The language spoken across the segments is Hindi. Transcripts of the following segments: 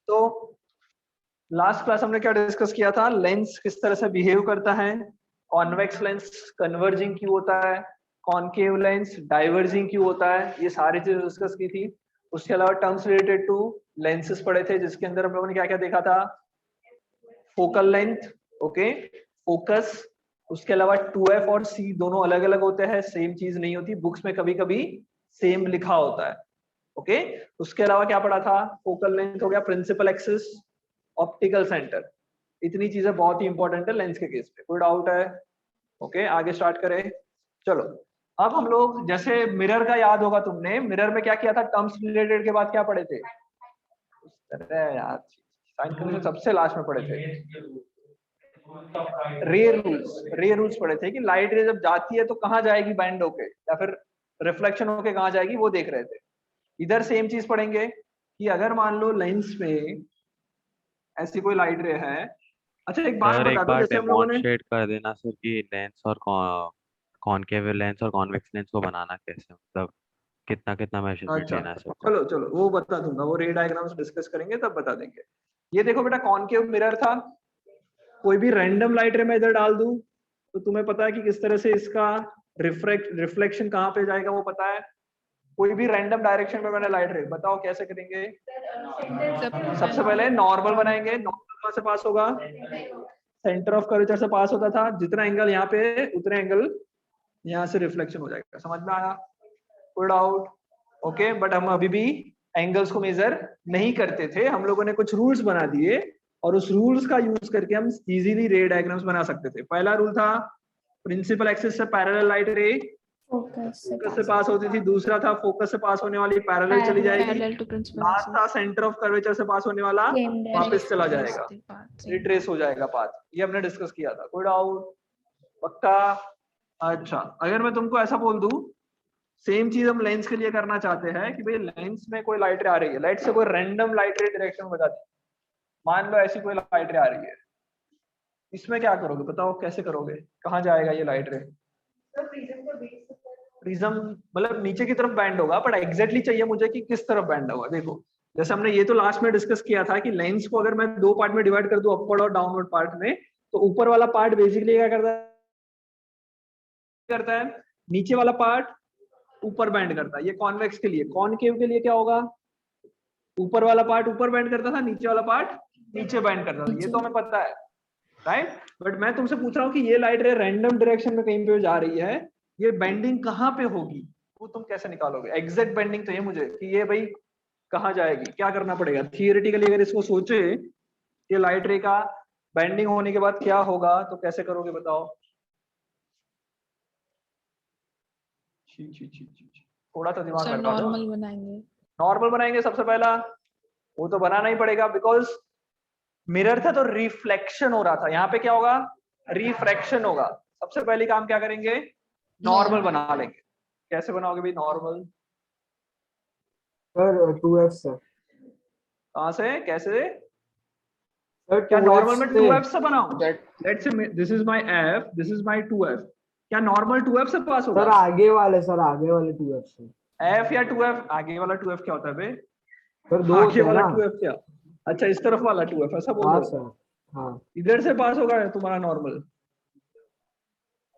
तो लास्ट क्लास हमने क्या डिस्कस किया था, लेंस किस तरह से बिहेव करता है, कॉन्वेक्स लेंस कन्वर्जिंग क्यों होता है, कॉनकेव लेंस डाइवर्जिंग क्यों होता है, ये सारी चीजें डिस्कस की थी। उसके अलावा टर्म्स रिलेटेड टू लेंसेस पढ़े थे, जिसके अंदर हम लोगों ने क्या क्या देखा था, फोकल लेंथ, ओके, फोकस, उसके अलावा 2f और c दोनों अलग अलग होते हैं, सेम चीज नहीं होती, बुक्स में कभी कभी सेम लिखा होता है, ओके। उसके अलावा क्या पढ़ा था, फोकल लेंथ हो गया, प्रिंसिपल एक्सिस, ऑप्टिकल सेंटर, इतनी चीजें बहुत ही इंपॉर्टेंट है लेंस के केस पे। कोई डाउट है? ओके, आगे स्टार्ट करें। चलो, अब हम लोग जैसे मिरर का याद होगा तुमने, मिरर में क्या किया था, टर्म्स रिलेटेड के बाद क्या पढ़े थे, उस तरह यार, साइन कन्वेंशन सबसे लास्ट में पढ़े थे, रे रूल्स पढ़े थे कि लाइट रे जब जाती है तो कहाँ जाएगी, बैंड होके या फिर रिफ्लेक्शन होके कहाँ जाएगी, वो देख रहे थे। इधर सेम चीज पढ़ेंगे कि अगर मान लो लेंस पे ऐसी कोई लाइट रे है। अच्छा एक बात सर एक बता दो, बार जैसे हम लोगों ने, डेमोन्स्ट्रेट कर देना सर कि लेंस और कॉनकेव लेंस और कॉन्वेक्स लेंस को बनाना कैसे, मतलब कितना कितना मेजरमेंट अच्छा लेना है सबको। चलो चलो वो बता दूंगा, वो रे डायग्राम्स डिस्कस करेंगे तब बता देंगे। ये देखो बेटा, कॉनकेव मिरर था, कोई भी रैंडम लाइट रे मैं इधर डाल दूं तो तुम्हें पता है कि किस तरह से इसका रिफ्लेक्शन कहाँ पे जाएगा, वो पता है। कोई भी रैंडम डायरेक्शन में मैंने लाइट रे, बताओ कैसे करेंगे। सबसे पहले नॉर्मल बनाएंगे, नॉर्मल कहाँ से पास होगा, सेंटर ऑफ कर्वेचर से पास होता था, जितना एंगल यहाँ पे उतने एंगल यहाँ से रिफ्लेक्शन हो जाएगा, समझ में आया? कोई डाउट? ओके, बट हम अभी भी एंगल्स को मेजर नहीं करते थे, हम लोगों ने कुछ रूल्स बना दिए और उस रूल्स का यूज करके हम इजीली रे डायग्राम्स बना सकते थे। पहला रूल था प्रिंसिपल एक्सिस से पैरेलल लाइट रे फोकस से पास होती थी, दूसरा था फोकस से पास होने वाली पैरेलल चली जाएगी, पैरेलल टू प्रिंसिपल लास्ट था एक्सिस, सेंटर ऑफ कर्वेचर से पास होने वाला सेम वापस चला डायरेक्शन, जाएगा, रिट्रेस हो जाएगा पाथ। ये हमने डिस्कस किया था। कोई डाउट? पक्का? अच्छा, अगर मैं तुमको ऐसा बोल दूं, सेम चीज हम लेंस के लिए करना चाहते हैं कि भाई लेंस में कोई लाइट रे आ रही है, लाइट से कोई रैंडम लाइट रे डायरेक्शन बता दी, मान लो ऐसी कोई लाइट रे आ रही है, इसमें क्या करोगे बताओ, कैसे करोगे, कहाँ जाएगा ये लाइट रे? प्रिज्म मतलब नीचे की तरफ बैंड होगा, बट एग्जैक्टली चाहिए मुझे कि किस तरफ बैंड होगा। देखो जैसे हमने ये तो लास्ट में डिस्कस किया था कि लेंस को अगर मैं दो पार्ट में डिवाइड कर दूं, अपवर्ड और डाउनवर्ड पार्ट में, तो ऊपर वाला पार्ट बेसिकली क्या करता है, नीचे वाला पार्ट ऊपर बैंड करता है। ये कॉन्वेक्स के लिए, कॉनकेव के लिए क्या होगा, ऊपर वाला पार्ट ऊपर बैंड करता था, नीचे वाला पार्ट नीचे बैंड करता था, ये तो हमें पता है, राइट। बट मैं तुमसे पूछ रहा हूँ कि ये लाइट रे रैंडम डायरेक्शन में कहीं पे जा रही है, ये बेंडिंग कहाँ पे होगी, वो तुम कैसे निकालोगे? एग्जैक्ट बेंडिंग चाहिए मुझे कि ये भाई कहाँ जाएगी, क्या करना पड़ेगा थियोरेटिकली, अगर इसको सोचे ये लाइट रे का बेंडिंग होने के बाद क्या होगा, तो कैसे करोगे बताओ? छी छी छी छी छी। थोड़ा सा दिमाग सर लगा दो। नॉर्मल बनाएंगे। नॉर्मल बनाएंगे सबसे पहला, वो तो बनाना ही पड़ेगा, बिकॉज मिरर था तो रिफ्लेक्शन हो रहा था, यहाँ पे क्या होगा, रिफ्रैक्शन होगा। सबसे पहले काम क्या करेंगे, नॉर्मल बना लेंगे। कैसे बनाओगे भाई नॉर्मल? सर 2f से। कहां से, कैसे? सर क्या 2f नॉर्मल में से 2f से बनाओ? Let's say this is my f, this is my 2f, क्या नॉर्मल 2f से पास होगा? सर आगे वाले 2f से। f या 2f? आगे वाला 2f क्या होता है बे? सर दो आगे होते हैं वाला ना। 2f क्या? अच्छा इस तरफ वाला 2f, ऐसा बोल हाँ रहे हो? सर। हाँ। इधर से पास होगा तुम्हारा नॉर्मल?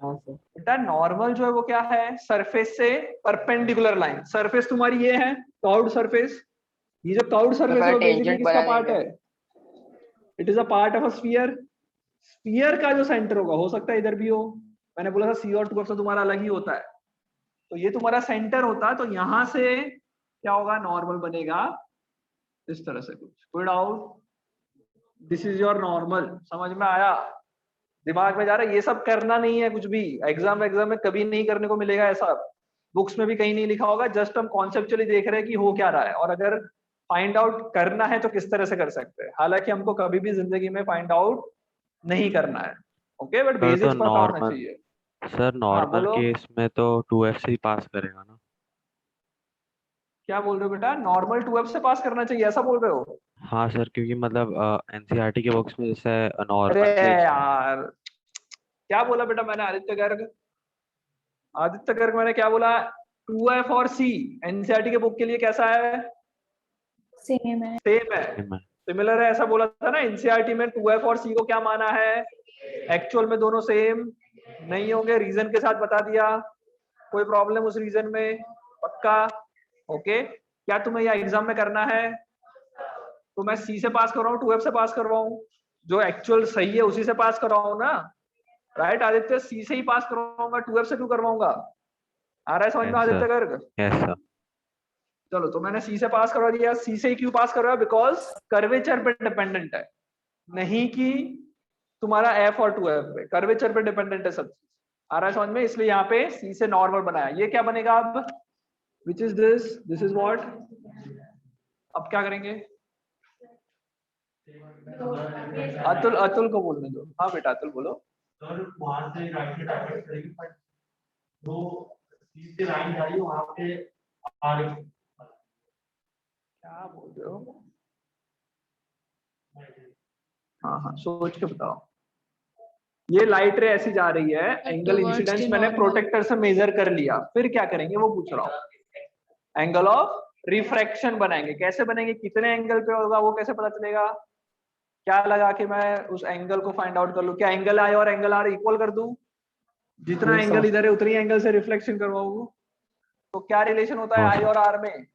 हाँ सर। बेटा नॉर्मल जो है वो क्या है, सरफेस से परपेंडिकुलर लाइन। सरफेस तुम्हारी ये है कर्व्ड सरफेस, ये जो कर्व्ड सरफेस है वो बेसिकली किसका पार्ट है? It is a part of a sphere. Sphere का जो सेंटर होगा, हो सकता है इधर भी हो, मैंने बोला था सी और 2f से तुम्हारा अलग ही होता है, तो ये तुम्हारा सेंटर होता है, तो यहां से क्या होगा, नॉर्मल बनेगा इस तरह से कुछ। कोई doubt? This is your normal, समझ में आया? दिमाग में जा रहा है, ये सब करना नहीं है कुछ भी, एग्जाम एग्जाम में कभी नहीं करने को मिलेगा ऐसा, बुक्स में भी कहीं नहीं लिखा होगा, जस्ट हम कॉन्सेप्चुअली देख रहे हैं कि हो क्या रहा है, और अगर फाइंड आउट करना है तो किस तरह से कर सकते हैं। हालांकि हमको कभी भी जिंदगी में फाइंड आउट नहीं करना है, ओके, बट सर तो बेसिक्स पता होना नॉर्मल, चाहिए। सर हाँ नॉर्मल बोलो, केस में तो 2f से ही पास करेगा ना। क्या बोल रहे हो बेटा, नॉर्मल 2f से पास करना चाहिए ऐसा बोल रहे हो? हाँ सर, क्योंकि मतलब एनसीईआरटी के बुक्स में जैसे अरे नॉर्मल केस में। यार, क्या बोला बेटा मैंने, आदित्य गर्ग, आदित्य गर्ग मैंने क्या बोला, 2f और c एनसीईआरटी के बुक के लिए कैसा है, सेम है। सेम है। सेम है। सिमिलर है ऐसा बोला था ना एनसीईआरटी में 2f और c को क्या माना है, एक्चुअल में दोनों सेम नहीं होंगे, रीजन के साथ बता दिया, कोई प्रॉब्लम उस रीजन में, पक्का ओके। क्या तुम्हें यह एग्जाम में करना है, तो मैं c से पास कर रहा हूँ 2f से पास कर रहा हूँ, जो एक्चुअल सही है उसी से पास कर रहा हूँ ना, राइट आदित्य, c से ही पास करवाऊंगा 2f से क्यों करवाऊंगा, आ रहा है समझ में Yes, sir. Aditya Garg? Yes sir. चलो तो मैंने सी से पास करवा दिया, सी से ही क्यों पास करवाया, बिकॉज कर्वेचर पे डिपेंडेंट है, नहीं कि तुम्हारा एफ और 2f पे, कर्वेचर पे डिपेंडेंट है सब चीज, आ रहा है समझ में, इसलिए यहाँ पे सी से नॉर्मल बनाया। ये क्या बनेगा अब, which is this is what, अब क्या करेंगे, अतुल को बोलने दो, हाँ बेटा अतुल बोलो। सर वहां से राइट से डायरेक्ट करेंगे बट जो सीधे लाइन जा रही है वहां पे आ रही है। क्या बोल रहे हो, हाँ हाँ सोच के बताओ। ये लाइट रे ऐसी जा रही है, एंगल towards इंसिडेंस the मैंने normal. प्रोटेक्टर से मेजर कर लिया, फिर क्या करेंगे वो पूछ रहा हूँ। एंगल ऑफ रिफ्रैक्शन बनाएंगे, कैसे बनेंगे, कितने एंगल पे होगा वो कैसे पता चलेगा, क्या लगा के मैं उस एंगल को फाइंड आउट कर लूं, क्या एंगल आई और एंगल आर इक्वल कर दूं, जितना Yes, एंगल sir. इधर है उतनी एंगल से रिफ्लेक्शन करवाऊं, तो क्या रिलेशन होता है हाँ, आई sir. और आर में,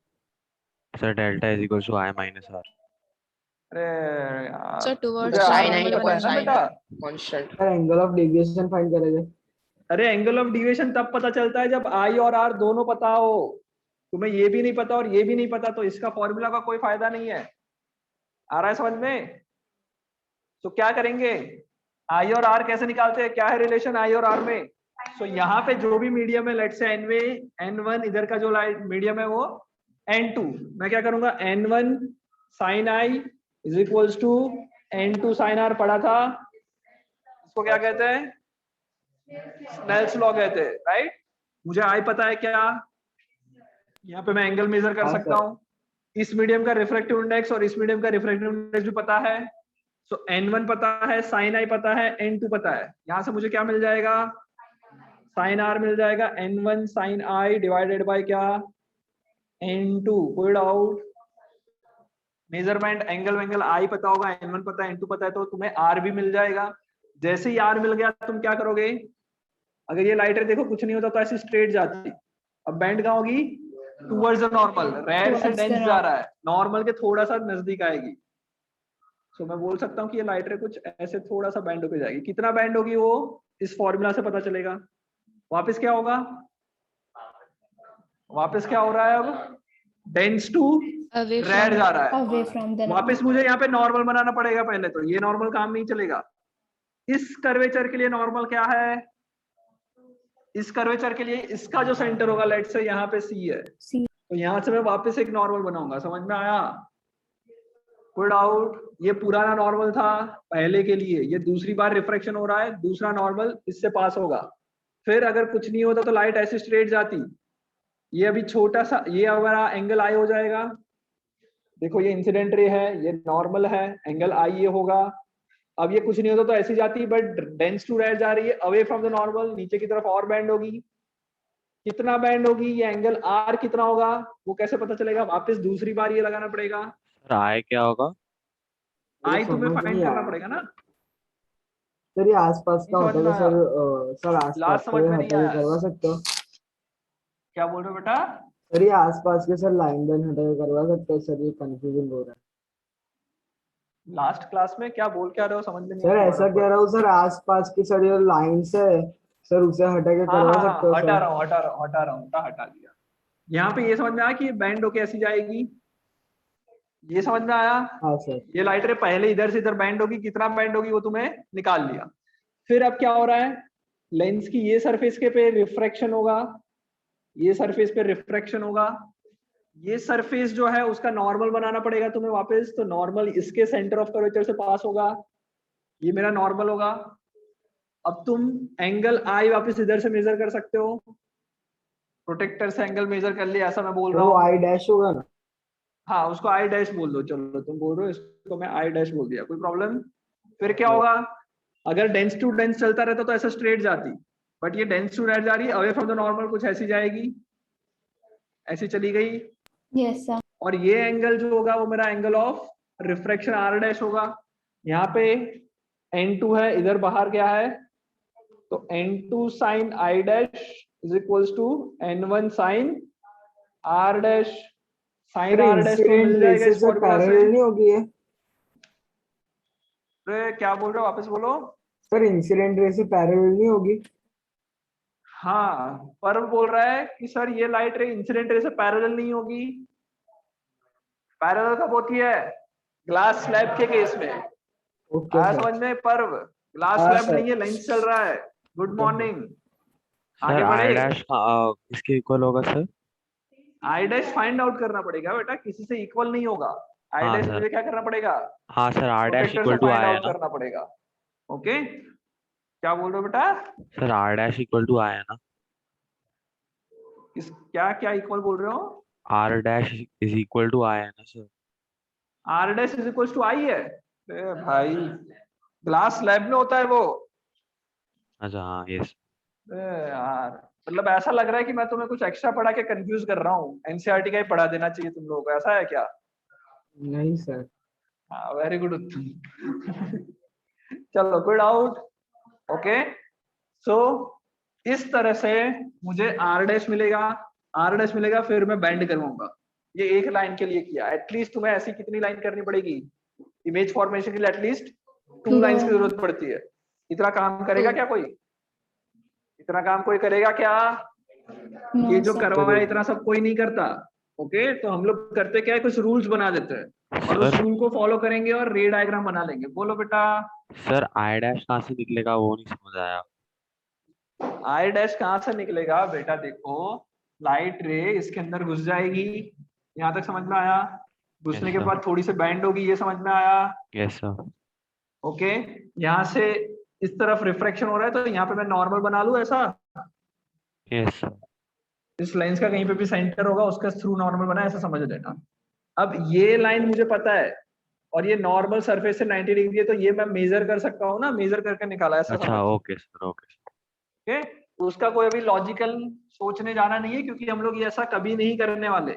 sir delta is equal to I minus R. अरे यार Sir, towards तुझे the आई normal नहीं पता है ना बनाएंगे. बेटा, constant sir angle of deviation find करेंगे। अरे एंगल ऑफ डिविएशन तब पता चलता है जब आई और आर दोनों पता हो, तुम्हें ये भी नहीं पता और ये भी नहीं पता तो इसका फॉर्मूला का कोई फायदा नहीं है, आ रहा है समझ में। तो क्या करेंगे, आई और आर कैसे निकालते हैं, क्या है रिलेशन आई और आर में, सो यहाँ पे जो भी मीडियम है, लेट से n1, इधर का जो मीडियम है वो n2, मैं क्या करूंगा n1 sin i is equals to n2 sin r पढ़ा था, इसको क्या कहते हैं, स्नेल्स लॉ कहते हैं, राइट। मुझे आई पता है क्या, यहाँ पे मैं एंगल मेजर कर हाँ, सकता सर। हूँ, इस मीडियम का रिफ्रैक्टिव इंडेक्स और इस मीडियम का रिफ्रैक्टिव इंडेक्स भी पता है, सो n1 पता है, sin i पता है, n2 पता है, यहाँ से मुझे क्या मिल जाएगा, sin r मिल जाएगा, n1 sin i divided by क्या, n2, कोई डाउट, मेजरमेंट एंगल आई पता होगा, n1 पता है, n2 पता है, तो तुम्हें r भी मिल जाएगा। जैसे ही r मिल गया तुम क्या करोगे, अगर ये लाइटर देखो कुछ नहीं होता तो ऐसी स्ट्रेट जाती, अब बैंड कहाँ होगी, टूवर्ड्स द नॉर्मल, रेड से Towards the डेंस जा रहा है, नॉर्मल के थोड़ा सा नजदीक आएगी, सो मैं बोल सकता हूँ कि ये लाइटर कुछ ऐसे थोड़ा सा बैंड होके जाएगी, कितना बैंड होगी वो इस फॉर्मूला से पता चलेगा। वापस क्या होगा, वापस क्या हो रहा है, अब dense to Away red from, जा रहा है, away from the normal. वापस मुझे यहाँ पे नॉर्मल बनाना पड़ेगा पहले, तो ये नॉर्मल काम नहीं चलेगा। इस कर्वेचर के लिए नॉर्मल क्या है, इस कर्वेचर के लिए इसका जो सेंटर होगा, लेट से यहाँ पे सी है, C. तो यहाँ से मैं वापस एक नॉर्मल बनाऊंगा, समझ में आया, कोई डाउट, ये पुराना नॉर्मल था पहले के लिए, ये दूसरी बार रिफ्रैक्शन हो रहा है, दूसरा नॉर्मल इससे पास होगा, फिर अगर कुछ नहीं होता तो लाइट ऐसे स्ट्रेट जाती, ये अभी छोटा सा, ये हमारा एंगल आई हो जाएगा, देखो ये इंसिडेंट रे है, ये नॉर्मल है, एंगल आई ये होगा, अब ये कुछ नहीं होता तो ऐसी जाती, बट डेंस टू रेड जा रही है, अवे फ्रॉम द नॉर्मल, नीचे की तरफ और बैंड होगी, कितना बैंड होगी, ये एंगल आर कितना होगा वो कैसे पता चलेगा, वापस दूसरी बार ये लगाना पड़ेगा, सर आई क्या होगा? आई तुम्हें समझ फाइंड नहीं करना आया। पड़ेगा ना, सर ये आसपास का नहीं होता समझ है में तो सर आसपास लास्ट का समझ ये में नहीं हटा के आया, करवा सकते हो। क्या बोल रहे हो बेटा, सर ये आसपास के सर लाइन देन हटा के करवा सकते हो, सर ये कंफ्यूजिंग हो रहा है। लास्ट क्लास में क्या बोल क्या रहे हो, समझ में नहीं सर आया ऐसा कह रहा हूँ सर, आसपास की सर ये लाइन से सर उसे हटा के हाँ करवा हाँ सकते हो हाँ, हटा सर। रहा हूँ हटा दिया, यहाँ पे ये समझ में आया कि ये बैंड होके ऐसी जाएगी, ये समझ में आया, हाँ सर। ये लाइटर पहले इधर से इधर बैंड होगी, कितना बैंड होगी वो तुम्हें निकाल लिया, फिर अब क्या हो रहा है, लेंस की ये सरफेस के पे रिफ्रैक्शन होगा, ये सरफेस पे रिफ्रैक्शन होगा, ये सरफेस जो है उसका नॉर्मल बनाना पड़ेगा तुम्हें वापस, तो नॉर्मल इसके सेंटर ऑफ कर्वेचर से पास होगा, ये मेरा नॉर्मल होगा, अब तुम एंगल आई वापस इधर से मेजर कर सकते हो, प्रोटेक्टर से एंगल मेजर कर लिया ऐसा मैं बोल रहा वो हूँ, आई डैश होगा ना। हाँ उसको आई डैश बोल दो, चलो तुम बोल रहे हो इसको मैं आई डैश बोल दिया, कोई प्रॉब्लम। फिर क्या होगा, अगर डेंस टू डेंस चलता रहता तो ऐसा स्ट्रेट जाती, बट ये डेंस टू रेड जा रही है, अवे फ्रॉम द नॉर्मल कुछ ऐसी जाएगी, ऐसी चली गई, Yes, sir. और ये एंगल जो होगा वो मेरा angle of refraction r dash होगा। यहाँ पे n2 है, इधर बाहर क्या है, तो n2 sine i dash is equals to n1 sine r dash. Sine sir r dash तो इंसिडेंट मिल जाएगा रेस इस से फॉर्मूला से। पैरेलल नहीं होगी ये? अरे क्या बोल रहे हो, वापस बोलो। सर इंसिडेंट रेस से पैरेलल नहीं होगी? हाँ, पर्व बोल रहा है कि सर ये लाइट रे इंसिडेंट रे से पैरेलल नहीं होगी। पैरेलल कब होती है, ग्लास स्लैब के केस में। ओके आया सर। समझ में, पर्व ग्लास हाँ स्लैब सर। नहीं है, लेंस चल रहा है। Good okay morning. सर आगे आई बढ़े। डैश किसके इक्वल होगा sir? I dash find out करना पड़ेगा बेटा, किसी से इक्वल नहीं होगा। आई हाँ डैश सर। मुझे क्या करना पड़ेगा, हाँ सर, आर डैश प्रोटेक्टर से इक्वल टू फाइंड आई है आउट ना? करना पड़ेगा। ओके, क्या बोल रहे हो बेटा, sir R dash equal to I है ना? इस क्या क्या इक्वल बोल रहे हो, R dash is equal to I है ना sir? R dash is equal to I है। ए भाई, ग्लास स्लैब में होता है वो। अच्छा हाँ, यस। यार मतलब ऐसा लग रहा है कि मैं तुम्हें कुछ एक्स्ट्रा पढ़ा के कंफ्यूज कर रहा हूँ। एनसीईआरटी का ही पढ़ा देना चाहिए तुम लोगों को, ऐसा है क्या। नहीं सर। हाँ, वेरी गुड उत्तम। चलो, गुड आउट। ओके, सो इस तरह से मुझे आर डैश मिलेगा, आर डैश मिलेगा, फिर मैं बैंड करवाऊंगा। ये एक लाइन के लिए किया। एटलीस्ट तुम्हें ऐसी कितनी लाइन करनी पड़ेगी इमेज फॉर्मेशन के लिए, एटलीस्ट 2 लाइंस की जरूरत पड़ती है। इतना काम करेगा क्या कोई, इतना काम कोई करेगा क्या, ये जो करवाया इतना सब कोई नहीं करता। ओके, तो हम लोग करते क्या है, कुछ रूल्स बना देते हैं और उस सर रूल को फॉलो करेंगे और रे डायग्राम बना लेंगे। बोलो बेटा। सर आई डैश कहाँ से निकलेगा वो नहीं समझ आया। आई डैश कहाँ से निकलेगा बेटा, देखो लाइट रे इसके अंदर घुस जाएगी, यहाँ तक समझ में आया। घुसने यस के सर। बाद थोड़ी सी बैंड होगी, ये समझ में आया। Yes sir. ओके, यहाँ से इस तरफ रिफ्रैक्शन हो रहा है, तो यहाँ पे मैं नॉर्मल बना लूं ऐसा। Yes sir. इस लेंस का कहीं पे भी सेंटर होगा, उसका थ्रू नॉर्मल बना है, ऐसा समझ लेना। अब ये लाइन मुझे पता है और ये नॉर्मल सरफेस से 90 डिग्री है, तो ये मैं मेजर कर सकता हूँ ना, मेजर करके निकाला, ऐसा अच्छा, समझ। Okay sir, okay sir. Okay, उसका कोई अभी लॉजिकल सोचने जाना नहीं है, क्योंकि हम लोग ये ऐसा कभी नहीं करने वाले।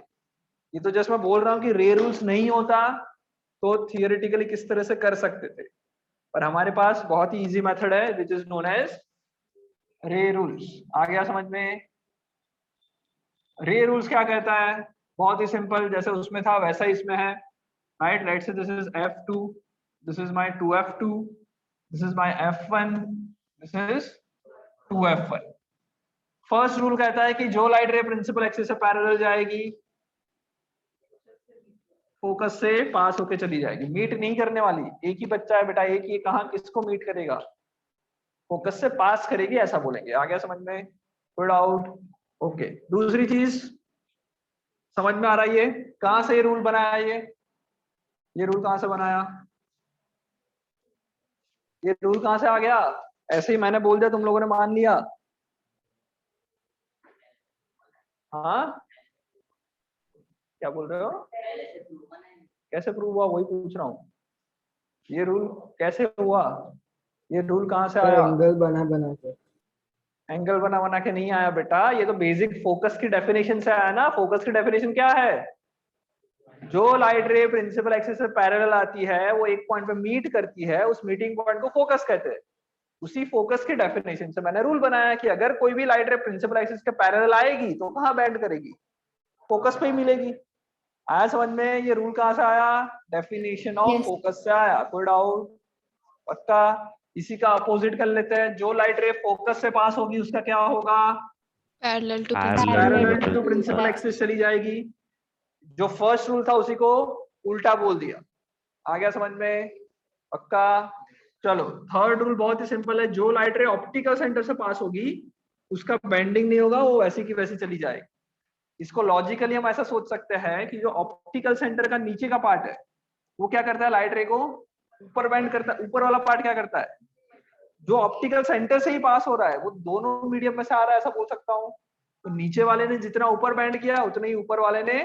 ये तो जस्ट मैं बोल रहा हूँ कि रे रूल्स नहीं होता तो थियोरेटिकली किस तरह से कर सकते थे, पर हमारे पास बहुत ही इजी मेथड है विच इज नोन एज रे रूल्स। आ गया समझ में। रे रूल्स क्या कहता है, बहुत ही सिंपल, जैसे उसमें था वैसा ही इसमें है। Right, let's say this is f2, this is my 2f2, this is my f1, this is 2f1। First rule कहता है कि जो लाइट रे प्रिंसिपल एक्सिस से पैरेलल जाएगी, फोकस से पास होके चली जाएगी, मीट नहीं करने वाली। एक ही बच्चा है बेटा, एक ही, कहां किसको मीट करेगा, फोकस से पास करेगी, ऐसा बोलेंगे। आ गया समझ में, गुड आउट। ओके, दूसरी चीज समझ में आ रहा है, ये कहां से ये रूल बनाया, ये रूल कहां से बनाया, ये रूल कहां से आ गया, ऐसे ही मैंने बोल दिया तुम लोगों ने मान लिया। हाँ, क्या बोल रहे हो, कैसे प्रूव हुआ, वही पूछ रहा हूँ। ये रूल कैसे हुआ, ये रूल कहां से आया। एंगल बना बना के। एंगल बना बना के नहीं आया बेटा, ये तो बेसिक फोकस की डेफिनेशन से आया ना। फोकस की डेफिनेशन क्या है, जो लाइट रे प्रिंसिपल एक्सिस से पैरेलल आती है वो एक पॉइंट पे मीट करती है, उस मीटिंग पॉइंट को फोकस कहते हैं। उसी फोकस की डेफिनेशन से मैंने रूल बनाया कि अगर कोई भी लाइट रे प्रिंसिपल एक्सिस के पैरेलल आएगी तो कहां बैंड करेगी, फोकस पे ही मिलेगी। आया समझ में, ये रूल कहां से आया, डेफिनेशन ऑफ फोकस से आया। कोई डाउट, पक्का। इसी का अपोजिट कर लेते हैं, जो लाइट रे फोकस से पास होगी उसका क्या होगा, parallel to parallel to principal principal axis चली जाएगी। जो फर्स्ट रूल था उसी को उल्टा बोल दिया। आ गया समझ में, पक्का। चलो, थर्ड रूल बहुत ही सिंपल है, जो लाइट रे ऑप्टिकल सेंटर से पास होगी उसका बेंडिंग नहीं होगा, वो वैसी की वैसी चली जाएगी। इसको लॉजिकली हम ऐसा सोच सकते हैं कि जो ऑप्टिकल सेंटर का नीचे का पार्ट है वो क्या करता है, लाइट रे को ऊपर बेंड करता है। ऊपर वाला पार्ट क्या करता है, जो ऑप्टिकल सेंटर से ही पास हो रहा है वो दोनों मीडियम में से आ रहा है, ऐसा बोल सकता हूँ। तो नीचे वाले ने जितना ऊपर बैंड किया उतना ही ऊपर वाले ने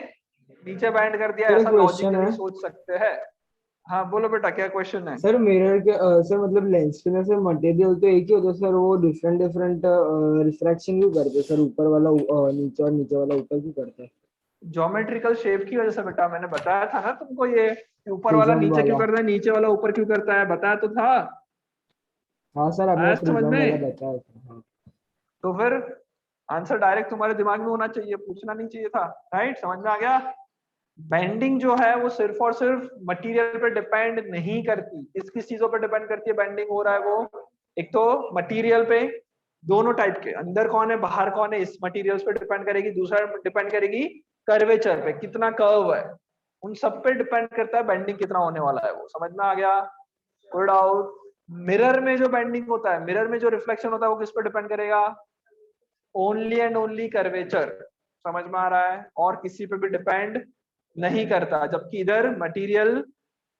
नीचे बैंड कर दिया, सर, ऐसा क्वेश्चन लॉजिकली है। सोच सकते हैं। हाँ बोलो बेटा, क्या क्वेश्चन है। सर मिरर के सर मतलब लेंस के ना सर मटेरियल तो एक ही होता है सर, वो डिफरेंट डिफरेंट रिफ्रैक्शन क्यों करते हैं सर, ऊपर वाला नीचे और नीचे वाला ऊपर क्यों करता है? ज्योमेट्रिकल शेप की वजह से बेटा, मैंने बताया था ना तुमको, ये ऊपर वाला Prism नीचे क्यों वाला। करता है, नीचे वाला ऊपर क्यों करता है, बताया तो था। हाँ सर, आपने आया समझ प्रिज्म वाला में? बताया था। हाँ। तो फिर आंसर डायरेक्ट तुम्हारे दिमाग में होना चाहिए, पूछना नहीं चाहिए था। राइट, समझ में आ गया। बेंडिंग जो है वो सिर्फ और सिर्फ मटेरियल पे डिपेंड नहीं करती। किस किस चीजों पे डिपेंड करती है बेंडिंग हो रहा है वो? एक तो मटेरियल पे, दोनों टाइप के, अंदर कौन है बाहर कौन है, इस मटेरियल्स पे डिपेंड करेगी। दूसरा डिपेंड करेगी कर्वेचर पे, कितना कर्व है, उन सब पे डिपेंड करता है बेंडिंग कितना होने वाला है वो। समझ में आ गया? कोई डाउट? मिरर में जो बेंडिंग होता है, मिरर में जो रिफ्लेक्शन होता है वो किस पे डिपेंड करेगा? Only and only curvature. समझ में आ रहा है? और किसी पे भी डिपेंड नहीं करता। जबकि इधर मटेरियल,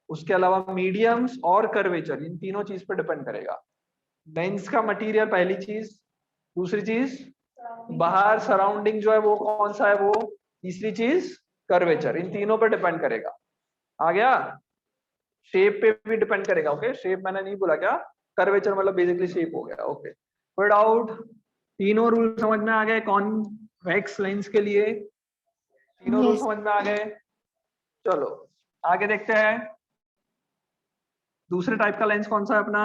उसके अलावा मीडियम्स और कर्वेचर, इन तीनों चीज पे डिपेंड करेगा। लेंस का मटेरियल पहली चीज, दूसरी चीज बाहर सराउंडिंग जो है वो कौन सा है वो, तीसरी चीज कर्वेचर, इन तीनों पे डिपेंड करेगा। आ गया? शेप पे भी डिपेंड करेगा। ओके, शेप मैंने नहीं बोला क्या, कर्वेचर मतलब बेसिकली शेप हो गया। ओके, कोई डाउट? तीनों रूल समझ में आ गए कॉन्वेक्स लेंस के लिए? तीनों रूल Yes. समझ में आ गए? चलो आगे देखते हैं। दूसरे टाइप का लेंस कौन सा है अपना?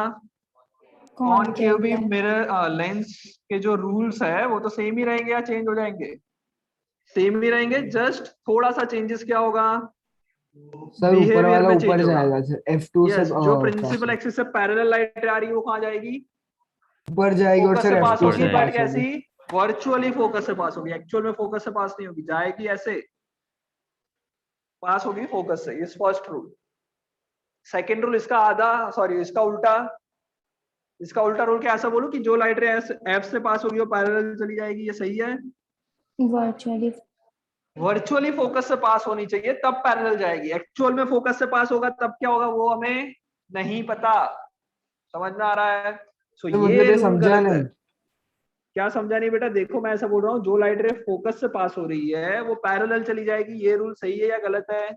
कॉनकेव भी lens. मिरर लेंस के जो रूल्स है वो तो सेम ही रहेंगे या चेंज हो जाएंगे? सेम ही रहेंगे, जस्ट थोड़ा सा चेंजेस क्या होगा, सर ऊपर बिहेवियर वाला में ऊपर चेंज होगा। जाएगा सर, F2 से यस, जो पास प्रिंसिपल एक्सिस से पैरेलल लाइट आ रही है वो कहाँ जाएगी? ऊपर जाएगी, और फोकस सर से पास F2 ऊपर होगी, से जाएगी। बट पास होगी। कैसी? वर्चुअली फोकस से पास होगी, एक्चुअल में फोकस से पास नहीं होगी, जाएगी ऐसे, पास होगी फोकस से। इस फर्स्ट रूल। सेकेंड रूल इसका आधा, सॉरी इसका उल्टा। इसका उल्टा रूल क्या ऐसा बोलूं कि जो लाइट रे एफ से पास होगी वो पैरेलल चली जाएगी, ये सही है? Virtually. वर्चुअली फोकस से पास होनी चाहिए तब पैरेलल जाएगी, एक्चुअल में फोकस से पास होगा तब क्या होगा वो हमें नहीं पता। समझ में आ रहा है? सो तो ये मतलब ये रूल समझा गलत है। नहीं। क्या समझा नहीं बेटा? देखो मैं ऐसा बोल रहा हूँ, जो लाइट रे फोकस से पास हो रही है वो पैरेलल चली जाएगी, ये रूल सही है या गलत है?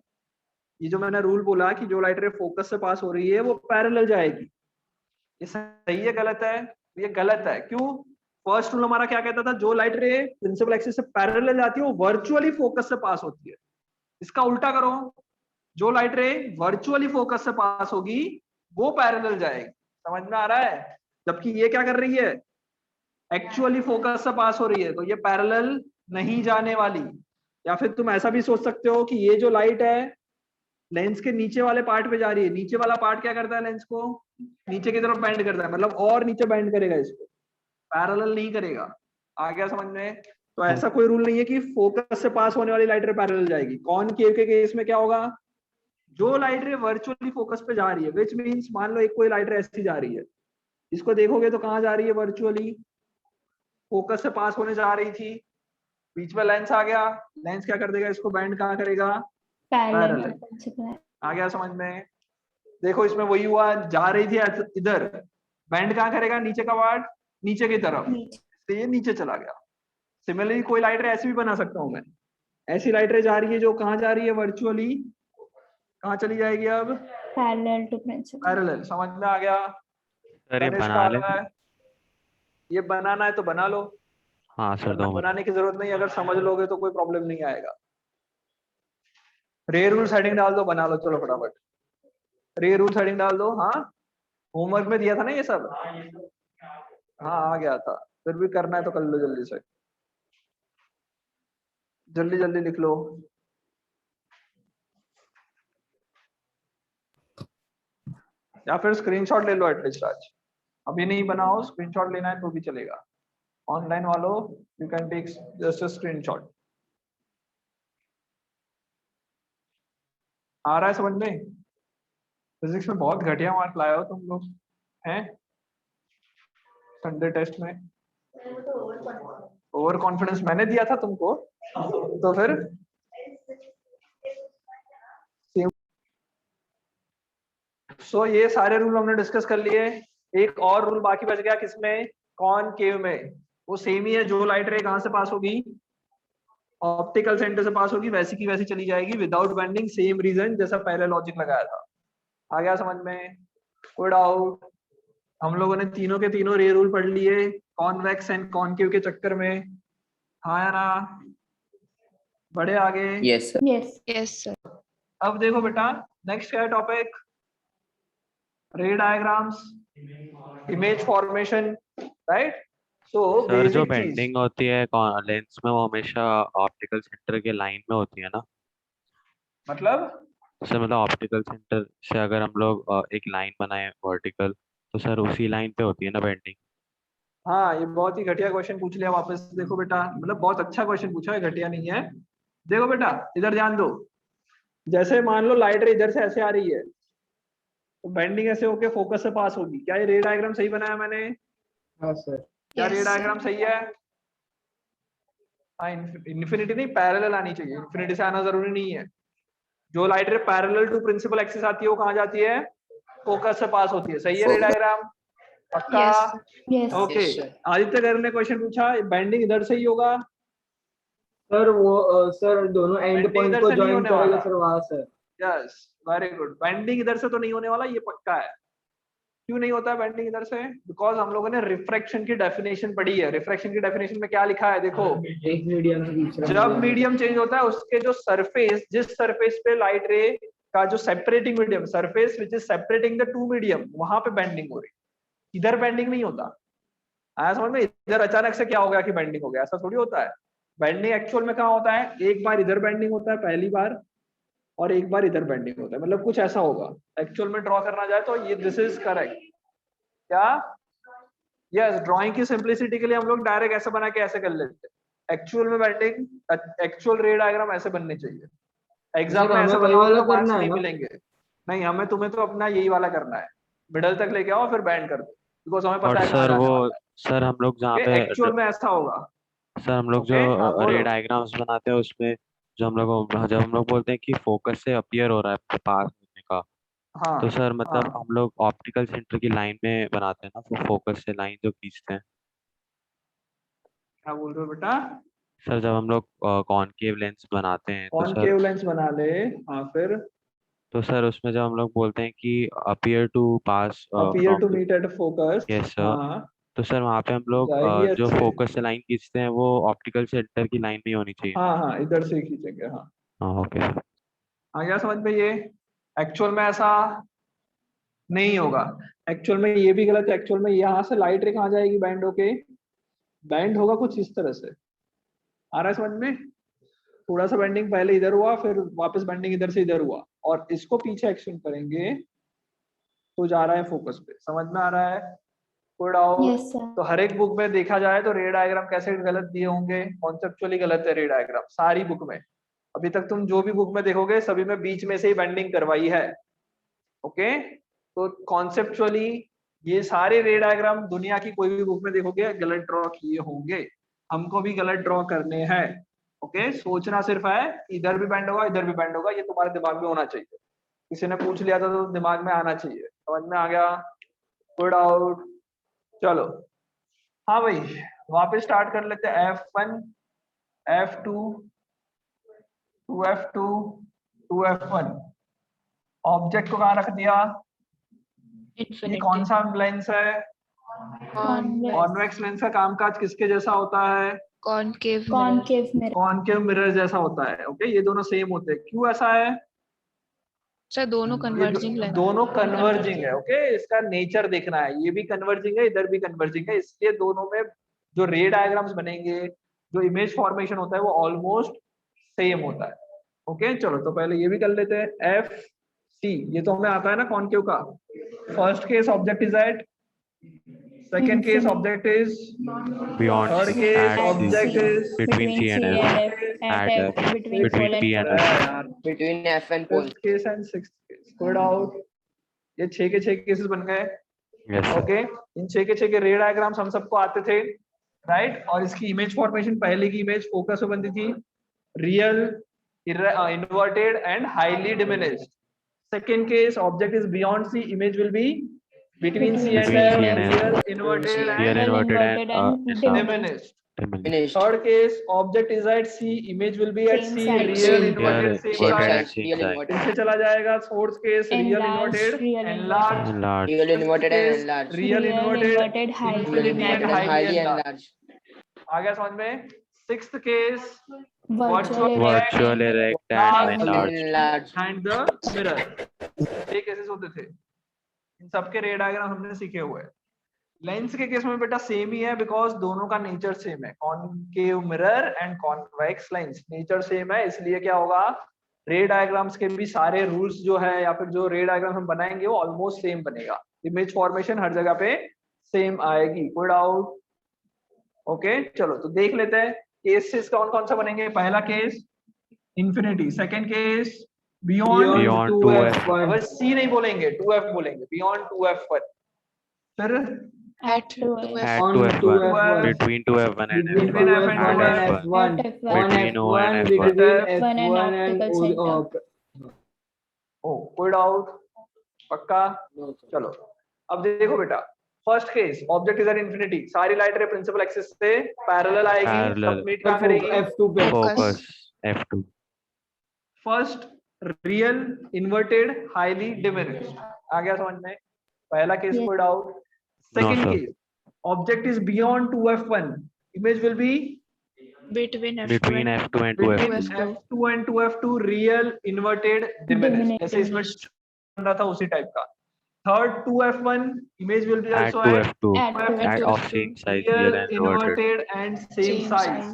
ये जो मैंने रूल बोला कि जो लाइट रे फोकस से पास हो रही है वो पैरेलल जाएगी, ये सही है गलत है? ये गलत है। क्यों? फर्स्ट रूल हमारा क्या कहता था, जो लाइट रे प्रिंसिपल एक्सिस से पैरेलल जाती है वो वर्चुअली फोकस से पास होती है। इसका उल्टा करो, जो लाइट रे वर्चुअली फोकस से पास होगी वो पैरेलल जाएगी। समझ में आ रहा है? जबकि ये क्या कर रही है, एक्चुअली फोकस से पास हो रही है, तो ये पैरेलल नहीं जाने वाली। या फिर तुम ऐसा भी सोच सकते हो कि ये जो लाइट है लेंस के नीचे वाले पार्ट पे जा रही है, नीचे वाला पार्ट क्या करता है, लेंस को नीचे की तरफ बेंड करता है, मतलब और नीचे बेंड करेगा, इसको पैरेलल नहीं करेगा। आ गया समझ में? तो ऐसा कोई रूल नहीं है कि फोकस से पास होने वाली लाइट रे पैरेलल जाएगी। कॉनकेव के केस में क्या होगा, जो लाइट रे वर्चुअली फोकस पे जा रही है, विच मींस मान लो एक कोई लाइट रे ऐसी जा रही है, इसको देखोगे तो कहाँ जा रही है, वर्चुअली फोकस से पास होने जा रही थी, बीच में लेंस आ गया, लेंस क्या कर देगा, इसको बेंड कहाँ करेगा, Parallel पैरेलल। to principal. आ गया समझ में? देखो इसमें वही हुआ, जा रही थी इधर, बेंड कहाँ करेगा, नीचे का पार्ट, नीचे की तरफ, Neat. तो ये नीचे चला गया। सिमिलरली कोई लाइट रे ऐसी भी बना सकता हूं मैं, ऐसी लाइट रे जा रही है जो कहाँ जा रही है, वर्चुअली कहाँ चली जाएगी अब, Parallel to principal. पैरेलल। समझ में आ गया? सर ये तनिष्क बना आ ले। रहा है? ये बनाना है तो बना लो, हाँ सर, वरना 2 मिनट। बनाने की जरूरत नहीं, अगर समझ लोगे तो कोई प्रॉब्लम नहीं आएगा। रे रूल सेटिंग डाल दो, बना लो, चलो फटाफट रे रूल सेटिंग डाल दो। हाँ होमवर्क में दिया था ना ये सब? हाँ आ गया था, फिर भी करना है तो कर लो जल्दी से, जल्दी जल्दी लिख लो। या फिर स्क्रीनशॉट ले लो एटलीस्ट आज, अभी नहीं बनाओ, स्क्रीनशॉट लेना है तो भी चलेगा। ऑनलाइन वालों you can take just a screenshot. आ रहा है समझ में? फिजिक्स में बहुत घटिया मार्क लाए हो तुम लोग हैं संडे टेस्ट में। ओवर कॉन्फिडेंस मैंने दिया था तुमको, तो फिर सो ये सारे रूल हमने डिस्कस कर लिए। एक और रूल बाकी बच गया, किसमें, कॉनकेव में। वो सेम ही है, जो लाइट रे कहां से पास होगी, ऑप्टिकल सेंटर से पास होगी, वैसी की वैसी चली जाएगी विदाउट बेंडिंग, सेम रीजन जैसा पहले लॉजिक लगाया था। आ गया समझ में? कोई डाउट? हम लोगों ने तीनों के तीनों रे रूल पढ़ लिए कॉन्वेक्स एंड कॉनकेव के चक्कर में। हाँ या ना? बड़े आगे? Yes sir. Yes. Yes, sir. अब देखो बेटा, नेक्स्ट क्या है टॉपिक? रे diagrams, image formation, right? So sir जो बेसिक चीज, बेंडिंग होती है लेंस में वो हमेशा ऑप्टिकल सेंटर के लाइन में होती है ना? मतलब सर मतलब ऑप्टिकल सेंटर से अगर हम लोग एक लाइन बनाए वर्टिकल, तो सर उसी लाइन पे होती है ना बेंडिंग? हाँ, ये बहुत ही घटिया क्वेश्चन पूछ लिया वापस। देखो बेटा, मतलब बहुत अच्छा क्वेश्चन पूछा है, घटिया नहीं है। देखो बेटा, इधर ध्यान दो। जैसे मान लो लाइट रे इधर से ऐसे आ रही है, तो बेंडिंग ऐसे होके फोकस से पास होगी। क्या ये रे डायग्राम सही बनाया मैंने? हाँ सर। क्या रे Yes, डायग्राम सही है? हाँ, इन्फिनिटी नहीं, पैरेलल आनी चाहिए, इन्फिनिटी से आना जरूरी नहीं है। जो light ray parallel to principal axis आती है वो कहाँ जाती है? फोकस से पास होती है। सही है रे डायग्राम? पक्का? yes, Yes. Okay. yes, sir. Aditya Garg ने क्वेश्चन पूछा, बेंडिंग इधर से ही होगा? सर वो सर दोनों एंड Bending पॉइंट इधर को से नहीं ज्वाइन होने करेगा वाला। सर वहां से। Yes, very good. बेंडिंग इधर से तो नहीं होने वाला, ये पक्का है। क्यों नहीं होता है बेंडिंग इधर से? बिकॉज हम लोगों ने रिफ्रैक्शन की डेफिनेशन पढ़ी है। रिफ्रैक्शन की डेफिनेशन में क्या लिखा है देखो, एक मीडियम से दूसरा जब medium। मीडियम चेंज होता है उसके जो सरफेस, जिस सरफेस पे लाइट रे का जो separating medium, surface which is separating the two medium, वहां पे बेंडिंग हो रही है। इधर बेंडिंग नहीं होता। आया समझ में? इधर अचानक से क्या हो गया कि बेंडिंग हो गया, ऐसा थोड़ी होता है। बेंडिंग एक्चुअल में कहाँ होता है? एक बार इधर बेंडिंग होता है पहली बार, और एक बार इधर बेंडिंग होता है। मतलब कुछ ऐसा होगा। एक्चुअल में ड्रॉ करना जाए तो ये दिस इज करेक्ट। क्या? यस, ड्राइंग की सिंपलिसिटी के लिए हम लोग डायरेक्ट ऐसे बना के ऐसे कर लेते हैं। एक्चुअल में बेंडिंग, एक्चुअल रे डायग्राम ऐसे बनने चाहिए। एग्जाम सर में हमें ऐसे वही बनाओगे वाला तो मार्क्स करना है नहीं ना? मिलेंगे। नहीं, हमें तुम्हें तो अपना यही वाला करना है। मिडल तक लेके आओ, फिर बैंड कर दो, बिकॉज हमें और पता है कहाँ सर जाने वो वाला सर हम लोग जहाँ है। पे एक्चुअल में ऐसा होगा। सर हम लोग जो ओके, हाँ रे बोलो। डायग्राम्स बनाते हैं उसमें जो हम लोग जब हम लोग बोलते हैं कि फोकस से अपीयर हो रहा है पास होने का, तो हाँ सर मतलब हाँ, हम लोग ऑप्टिकल सेंटर की लाइन में बनाते हैं ना, वो फोकस से लाइन जो खींचते हैं। क्या बोल रहे हो बेटा? सर जब हम लोग कॉनकेव लेंस बनाते हैं तो सर कॉनकेव लेंस बना ले। हाँ, फिर तो सर उसमें जब हम लोग बोलते हैं कि appear to pass appear from to the, meet at focus. Yes sir, हाँ, तो सर वहाँ पे हम लोग जाएगी जो ऐसे। फोकस से लाइन खींचते हैं वो ऑप्टिकल सेंटर की लाइन में ही होनी चाहिए ना? हाँ हाँ, इधर से ही खींचेंगे। हाँ, हाँ ओके सर। आ गया समझ में ये? एक्चुअल में ऐसा नहीं होगा। एक्चुअल में ये भी गलत है। एक्चुअल में यहाँ से लाइट रे कहाँ जाएगी बैंड होके? बैंड होगा कुछ इस तरह से। आ रहा है समझ में? थोड़ा सा बेंडिंग पहले इधर हुआ, फिर वापस बेंडिंग इधर से इधर हुआ, और इसको पीछे एक्सटेंड करेंगे तो जा रहा है फोकस पे। समझ में आ रहा है? कोई डाउट? Yes, sir. तो हर एक बुक में देखा जाए तो रे डायग्राम कैसे गलत दिए होंगे? कॉन्सेप्चुअली गलत है रे डायग्राम सारी बुक में। अभी तक तुम जो भी बुक में देखोगे सभी में बीच में से ही बेंडिंग करवाई है। ओके, तो कॉन्सेप्चुअली ये सारे रे डायग्राम दुनिया की कोई भी बुक में देखोगे गलत ड्रॉ किए होंगे। हमको भी गलत ड्रॉ करने हैं। ओके, सोचना सिर्फ है इधर भी बैंड होगा, इधर भी बैंड होगा, ये तुम्हारे दिमाग में होना चाहिए। किसी ने पूछ लिया था तो दिमाग में आना चाहिए। समझ में आ गया? Good out. चलो, हाँ भाई, वापस स्टार्ट कर लेते हैं। F1, F2, 2F2, 2F1। Object को कहाँ रख दिया? ये Infinity. कौन सा लेंस है? Convex. कॉन्वेक्स लेंस का कामकाज किसके जैसा होता है? Concave mirror. Concave mirror. Concave mirror जैसा होता है। ओके, ये दोनों सेम होते हैं। क्यों ऐसा है? सर दोनों ये कन्वर्जिंग लेंस. दोनों कन्वर्जिंग है। ओके, इसका नेचर देखना है। ये भी कन्वर्जिंग है, इधर भी कन्वर्जिंग है, इसलिए दोनों में जो रे डायग्राम्स बनेंगे, जो इमेज फॉर्मेशन होता है वो ऑलमोस्ट सेम होता है। ओके, चलो तो पहले ये भी कर लेते हैं। एफ सी, ये तो हमें आता है ना कॉनकेव का। First case object is at, second case object is, Beyond third C, case at C, object is, between C and F, at F, between between pole P and and pole. F. यार, between F and pole. Fifth case and sixth case. Good out. ये 6 के 6 केसेस बन गए। Yes sir. ओके, इन 6 के 6 के रे डायग्राम्स हम सबको आते थे, राइट? और इसकी इमेज फॉर्मेशन, पहले की इमेज फोकस में बनती थी, real, inverted and highly diminished. Second case object is beyond C, image will be between C and Between F, C and F. real, inverted Real and inverted inverted and and yes, diminished. diminished. diminished. Finished. Third case object is at C, image will be at Same C, side. real, Same. inverted, Real same Same inverted side. and side. same Real side. inverted. इनसे चला जाएगा fourth case real Enlarged, inverted, real enlarged. Enlarged. Real Fifth inverted and case enlarged. real inverted, highly infinity and Inverted and highly highly enlarged. enlarged. आ गया समझ में? Sixth case Virtual, erect, and enlarged. and the mirror, ये केसेस होते थे। इन सबके रे डायग्राम हमने सीखे हुए हैं। लेंस के केस में बेटा सेम ही है, बिकॉज दोनों का नेचर सेम है। Concave mirror and convex lens nature same है, इसलिए क्या होगा, रे डायग्राम्स के भी सारे रूल्स जो है या फिर जो रे डायग्राम हम बनाएंगे वो ऑलमोस्ट सेम बनेगा। इमेज फॉर्मेशन हर जगह पे सेम आएगी। कोई डाउट? ओके चलो तो देख लेते हैं केसेस कौन कौन सा बनेंगे। पहला case infinity, second case beyond Beyond 2f1। अब सी नहीं बोलेंगे, 2f बोलेंगे, बियॉन्ड 2f1। फिर At 2f. At On 2f1, 2f1, between 2f1 and between Between f1, f and f1 and f1, f1, on between O and f1, f1. between F1 and f1 and optical ओ कोई डाउट? पक्का? चलो अब देखो बेटा, first case object is an infinity, सारी लाइट रे प्रिंसिपल एक्सिस से पैरेलल आएगी, Parallel. सबमिट क्या करेगी? f2 पे Focus f2. First real inverted highly diminished, आ गया समझ में? पहला केस Yes. कोई doubt? No, second sir. Case object is beyond 2f1, image will be Between f2 Between and f2 and between 2f2. f2 and 2f2 real inverted diminished, Diminished. जैसे इसमें बन रहा था उसी टाइप का। Third 2f1 image will B At also 2f2. At At 2f2. of same size, real real and inverted. inverted and same Same size.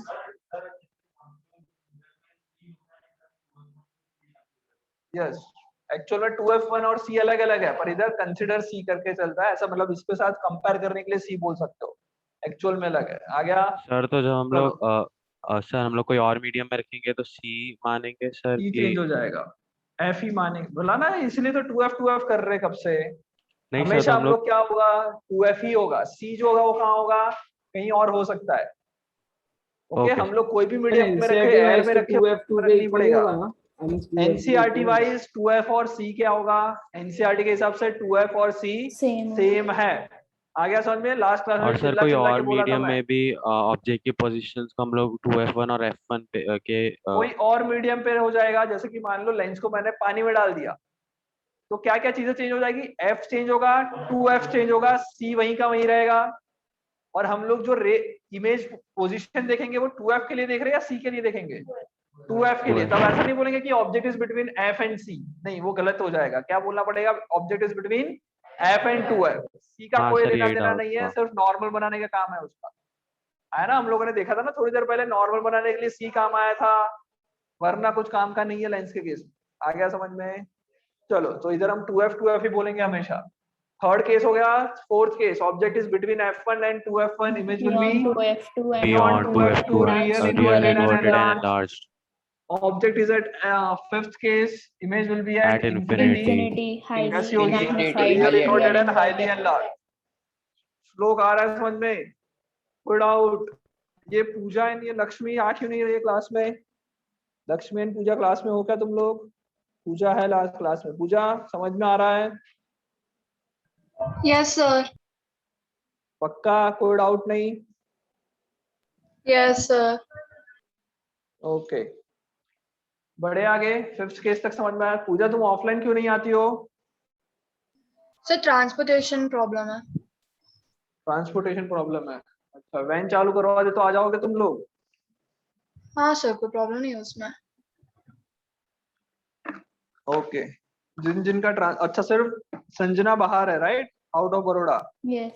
Yes actual में 2f1 और c अलग अलग है, पर इधर कंसीडर c करके चलता है, ऐसा मतलब इसके साथ कंपेयर करने के लिए c बोल सकते हो, एक्चुअल में अलग है। आ गया? सर तो जब हम चलो। लोग सर हम लोग कोई और मीडियम में रखेंगे तो c मानेंगे सर c कि चेंज हो जाएगा, f ही मानेंगे, बोला ना, इसलिए तो 2f कर रहे कब से। नहीं सर, तो हमेशा हम हम लोग लोग क्या होगा, 2f ही होगा, c जो होगा वो कहाँ होगा, कहीं और हो सकता है। Okay Okay. हम लोग कोई भी मीडियम में NCERT रखे, एयर वाइज में तो रखे, 2f2 फर्क पे नहीं इक्वल ही पड़ेगा। होगा ना? एनसीईआरटी वाइज 2f और c क्या होगा, एनसीईआरटी के हिसाब से 2f और c Same. सेम है। आ गया समझ में? लास्ट क्लास और में सर चिल्ला कोई चिल्ला और के बोला था मीडियम मैं, में भी ऑब्जेक्ट की पोजीशंस को हम लोग 2f1 और f1 पे के कोई और मीडियम पे हो जाएगा। जैसे कि मान लो लेंस को मैंने पानी में डाल दिया, तो क्या क्या चीजें चेंज हो जाएगी, f चेंज होगा, 2f चेंज होगा, c वहीं का वहीं रहेगा। और हम लोग जो इमेज पोजीशन देखेंगे वो 2f के लिए देख रहे हैं या c के लिए देखेंगे? 2f के लिए। तब ऐसा नहीं बोलेंगे कि object is between f and c, नहीं वो गलत हो जाएगा। क्या बोलना पड़ेगा, object is between f and 2f। c का हाँ कोई सर, लेना यही देना डाउट नहीं है, था। सिर्फ नॉर्मल बनाने का काम है उसका, है ना? हम लोगों ने देखा था ना थोड़ी देर पहले, नॉर्मल बनाने के लिए c काम आया था, वरना कुछ काम का नहीं है लेंस के केस में। आ गया समझ में? चलो तो इधर हम 2f ही बोलेंगे हमेशा। थर्ड केस हो गया। Fourth case object is between f1 and 2f1, image will Beyond be 2f2 and Beyond 2f2 2f2 real real inverted and inverted and enlarged. enlarged. Object is at fifth case, image will be at At infinity. infinity, highly कैसी होगी? magnified, real real inverted and highly inverted. enlarged. श्लोक आ रहा है समझ में? Good out. ये पूजा एंड ये लक्ष्मी आ क्यों नहीं रही है क्लास में? लक्ष्मी एंड पूजा क्लास में हो क्या तुम लोग? पूजा है लास्ट क्लास में। पूजा समझ में आ रहा है? Yes, sir. पक्का? कोई डाउट नहीं? Yes, sir. ओके बढ़े आगे। फिफ्थ केस तक समझ में आया। पूजा तुम ऑफलाइन क्यों नहीं आती हो? Sir, transportation problem है। ट्रांसपोर्टेशन प्रॉब्लम है। अच्छा वैन चालू करवा दे तो आ जाओगे तुम लोग? हाँ सर, कोई प्रॉब्लम नहीं है उसमें। ओके जिनका अच्छा सिर्फ संजना बाहर है, right? Out of Baroda. Yes.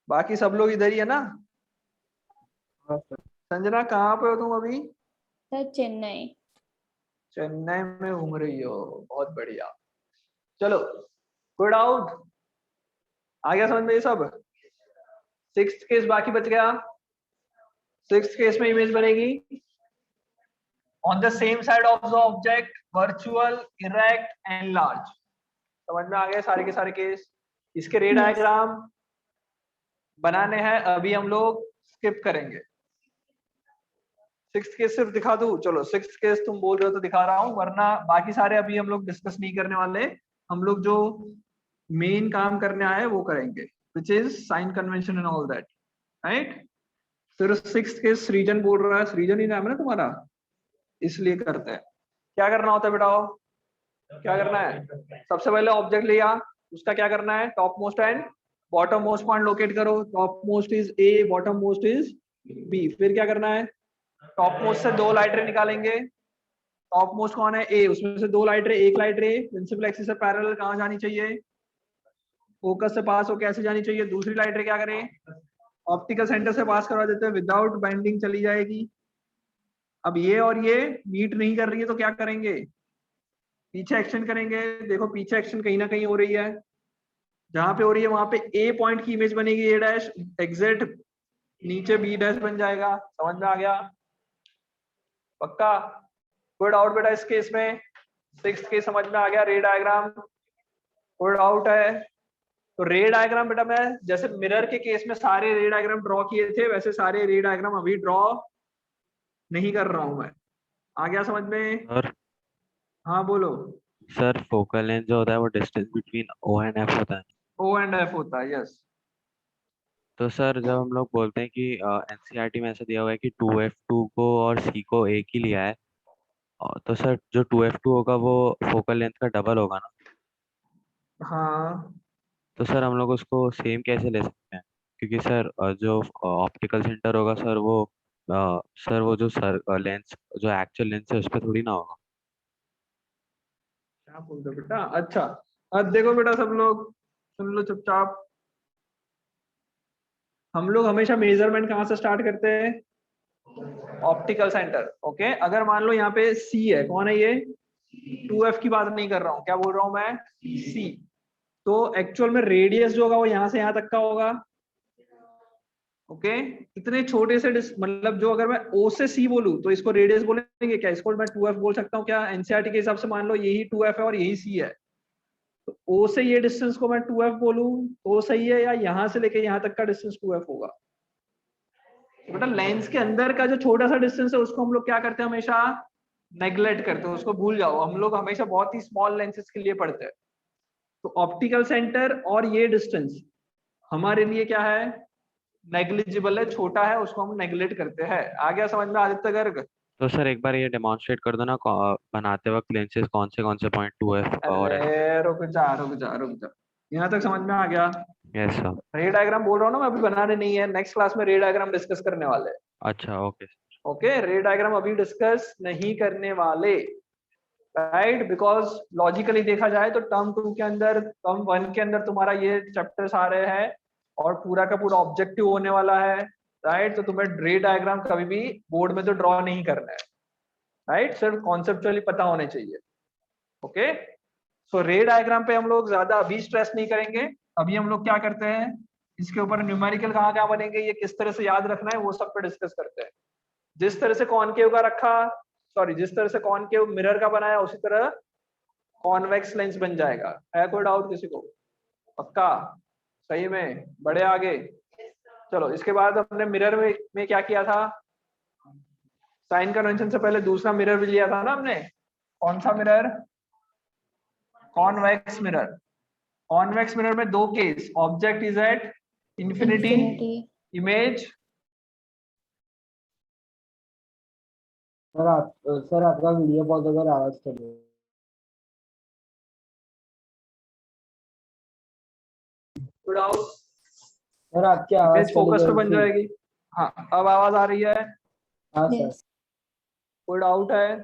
बाकी सब लोग इधर ही है ना? संजना कहाँ पे हो तुम अभी? Sir, Chennai. चेन्नई में घूम रही हो, बहुत बढ़िया। चलो गुड आउट। आ गया समझ में ये सब? सिक्स्थ केस बाकी बच गया। सिक्स्थ केस में इमेज बनेगी on the same side of the object, virtual, erect and large. समझ में आ गए सारे के सारे केस? इसके रे डायग्राम बनाने हैं, अभी हम लोग स्किप करेंगे। सिक्स्थ केस सिर्फ दिखा दूं? चलो सिक्स्थ केस तुम बोल रहे हो तो दिखा रहा हूं, वरना बाकी सारे अभी हम लोग डिस्कस नहीं करने वाले। हम लोग जो मेन काम करने आए वो करेंगे, which is sine convention and all that, right? फिर सिक्स्थ केस सृजन बोल रहा है, सृजन ही नाम है ना तुम्हारा, इसलिए करते हैं। क्या करना होता है बेटाओ? क्या करना है? सबसे पहले ऑब्जेक्ट लिया, उसका क्या करना है, top most and bottom most point locate करो। Top most is A, bottom most is B. फिर क्या करना है? टॉप मोस्ट से 2 लाइट रे निकालेंगे। टॉप मोस्ट कौन है? ए, उसमें से 2 लाइट रे, एक लाइट रे प्रिंसिपल एक्सिस से पैरेलल कहाँ जानी चाहिए? फोकस से पास होकर ऐसे जानी चाहिए। दूसरी लाइट रे क्या करें? ऑप्टिकल सेंटर से पास करवा देते हैं, विदाउट बाइंडिंग चली जाएगी। अब ये और ये मीट नहीं कर रही है तो क्या करेंगे? पीछे एक्शन करेंगे। देखो पीछे एक्शन कहीं ना कहीं हो रही है, जहां पे हो रही है वहां पे ए पॉइंट की इमेज बनेगी, ए डैश, एग्जैक्ट नीचे बी डैश बन जाएगा। समझ में आ गया? पक्का? गुड आउट बेटा। इस केस में 6th केस समझ में आ गया। रे डायग्राम गुड आउट है। तो रे डायग्राम बेटा मैं जैसे मिरर के केस में सारे रे डायग्राम ड्रॉ किए थे, वैसे सारे रे डायग्राम अभी ड्रॉ नहीं कर रहा हूं मैं। आ गया समझ में? सर हाँ बोलो। सर फोकल लेंथ जो होता है वो distance between O and F होता है। ओ एंड एफ होता है, यस। तो सर जब हम लोग बोलते हैं कि एनसीईआरटी में ऐसा दिया हुआ है कि 2f2 को और c को एक ही लिया है, तो सर जो 2f2 होगा वो फोकल लेंथ का डबल होगा ना? हाँ तो सर हम लोग उसको सेम कैसे ले सकते हैं? क्योंकि सर जो ऑप्टिकल सेंटर होगा सर सर वो जो सर लेंस जो एक्चुअल लेंस है उस पर थोड़ी ना होगा। क्या बोल रहे हो बेटा? अच्छा अब देखो बेटा, सब लोग सुन लो चुपचाप। हम लोग हमेशा मेजरमेंट कहाँ से स्टार्ट करते हैं? Optical centre. ओके, अगर मान लो यहाँ पे सी है, कौन है ये? 2f की बात नहीं कर रहा हूँ, क्या बोल रहा हूँ मैं? सी। तो एक्चुअल में रेडियस जो होगा वो यहाँ से यहाँ तक का होगा। ओके, इतने छोटे से मतलब जो अगर मैं O से C बोलूं तो इसको रेडियस बोलेंगे क्या? इसको मैं 2f बोल सकता हूँ क्या? एनसीईआरटी के हिसाब से मान लो यही 2f है और यही C है, तो O से ये डिस्टेंस को मैं 2f बोलूं तो सही है, या यहाँ से लेके यहाँ तक का डिस्टेंस 2f होगा? तो बेटा लेंस के अंदर का जो छोटा सा डिस्टेंस है उसको हम लोग क्या करते हैं? हमेशा नेग्लेक्ट करते हैं, उसको भूल जाओ। हम लोग हमेशा बहुत ही स्मॉल लेंसेज के लिए पढ़ते हैं। तो ऑप्टिकल सेंटर और ये डिस्टेंस हमारे लिए क्या है? नेग्लिजिबल है, छोटा है, उसको हम नेग्लेक्ट करते हैं। आ गया समझ में आदित्य गर्ग? तो सर एक बार ये डेमोन्स्ट्रेट कर दो ना, बनाते वक्त लेंसेज कौन से पॉइंट 2f और f। अरे रुक जा रुक जा रुक जा, यहाँ तक समझ में आ गया? Yes sir. रे डायग्राम बोल रहा हूँ ना मैं, अभी बनाने नहीं है, नेक्स्ट क्लास में रे डायग्राम डिस्कस करने वाले हैं। अच्छा ओके। ओके, रे डायग्राम अभी डिस्कस नहीं करने वाले, राइट? बिकॉज लॉजिकली देखा जाए तो टर्म 2 के अंदर, टर्म 1 के अंदर तुम्हारा ये चैप्टर सारे हैं और पूरा का पूरा ऑब्जेक्टिव होने वाला है, राइट? तो तुम्हें रे डायग्राम कभी भी बोर्ड में तो ड्रॉ नहीं करना है, राइट? सिर्फ कॉन्सेप्चुअली पता होने चाहिए। ओके, सो रे डायग्राम पे हम लोग ज्यादा अभी स्ट्रेस नहीं करेंगे। अभी हम लोग क्या करते हैं, इसके ऊपर न्यूमेरिकल कहाँ कहाँ बनेंगे, ये किस तरह से याद रखना है, वो सब पे डिस्कस करते हैं। जिस तरह से कॉनकेव का रखा, सॉरी जिस तरह से कॉनकेव मिरर का बनाया, उसी तरह कॉन्वेक्स लेंस बन जाएगा। है कोई डाउट किसी को? पक्का? सही में? बड़े आगे। चलो इसके बाद हमने मिरर में क्या किया था? साइन कन्वेंशन से पहले दूसरा मिरर भी लिया था ना हमने। कौन सा mirror? Convex mirror. Convex mirror में 2 case, object is at infinity, Infinity. Image. Sir आपका वीडियो बहुत अगर आवाज कर रही है। सर आपकी आवाज इमेज फोकस पे बन थी। जाएगी। हाँ अब आवाज आ रही है? हाँ सर। Yes. कोई डाउट है?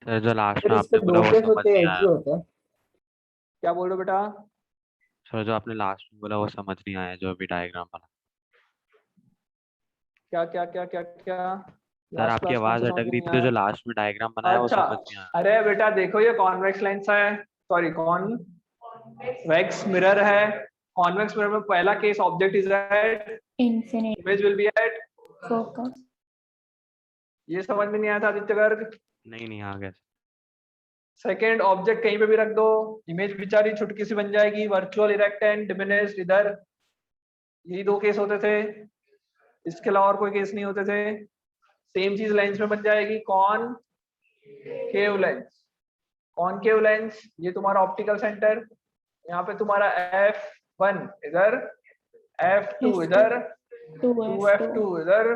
सर जो लास्ट सर में इस पे आपने बोला 2 वो केस समझ होते हैं, नहीं एक आया। ही होता है? क्या बोल रहे हो बेटा? सर जो आपने लास्ट में बोला वो समझ नहीं आया, जो अभी डायग्राम बना। क्या क्या क्या क्या क्या? सर लास्ट आपकी क्लास कौन आवाज सा समझ अटक में रही नहीं थी, तो जो आया? लास्ट में डायग्राम बनाया वो अच्छा, समझ नहीं आया। अरे बेटा देखो ये कॉन्वेक्स लेंस है, सॉरी कॉन्वेक्स मिरर है। कॉन्वेक्स मिरर में पहला case object is at Infinity. Image will be at. Focus. ये समझ में नहीं आया था आदित्य गर्ग? नहीं आ गया। सेकेंड, ऑब्जेक्ट कहीं पे भी रख दो, इमेज बेचारी छुटकी सी बन जाएगी, वर्चुअल, इरेक्ट एंड डिमिनिश्ड। इधर यही 2 केस होते थे, इसके अलावा और कोई केस नहीं होते थे। सेम चीज लेंस में बन जाएगी, कॉनकेव लेंस। कॉनकेव लेंस ये तुम्हारा ऑप्टिकल सेंटर, यहाँ पे तुम्हारा f1 इधर, f2 इधर, 2f2 इधर।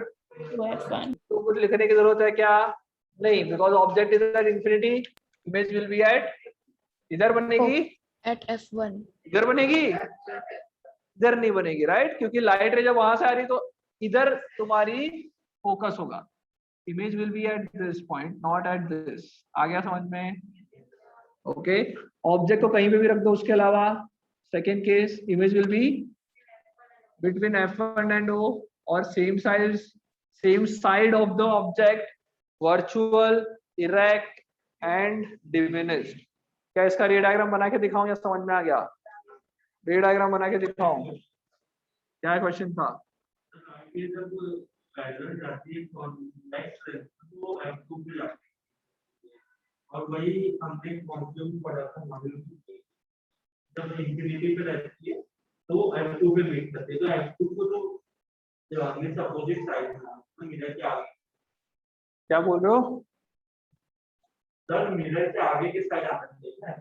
2f1. तो कुछ लिखने की जरूरत है क्या? नहीं, because object is at infinity, image will be at, इधर बनेगी, At f1. इधर बनेगी, इधर नहीं बनेगी, राइट? क्योंकि लाइट रे जब वहां से आ रही तो इधर तुम्हारी फोकस होगा, image will be at this point not at this. आ गया समझ में? ओके, ऑब्जेक्ट को कहीं पे भी रख दो उसके अलावा। Second case, image will be between f1 and o or same side of the object, virtual, erect and diminished। क्या इसका रे डायग्राम बना के दिखाऊं या समझ में आ गया? रे डायग्राम बना के दिखाऊं? क्या क्वेश्चन था? ये जब पैरेलल जाती है नेक्स्ट तो F2 पे जाती है, और वही हमने कॉन्फ्यूज पढ़ा था मॉड्यूल में, जब इंफिनिटी पे रहती है तो F2 पे मीट करते हैं, तो F2 को तो जो आगे से अपोजिट साइड था तो मिरर के आगे। क्या बोल रहे हो सर? मिरर के आगे किस साइड आ सकते हैं?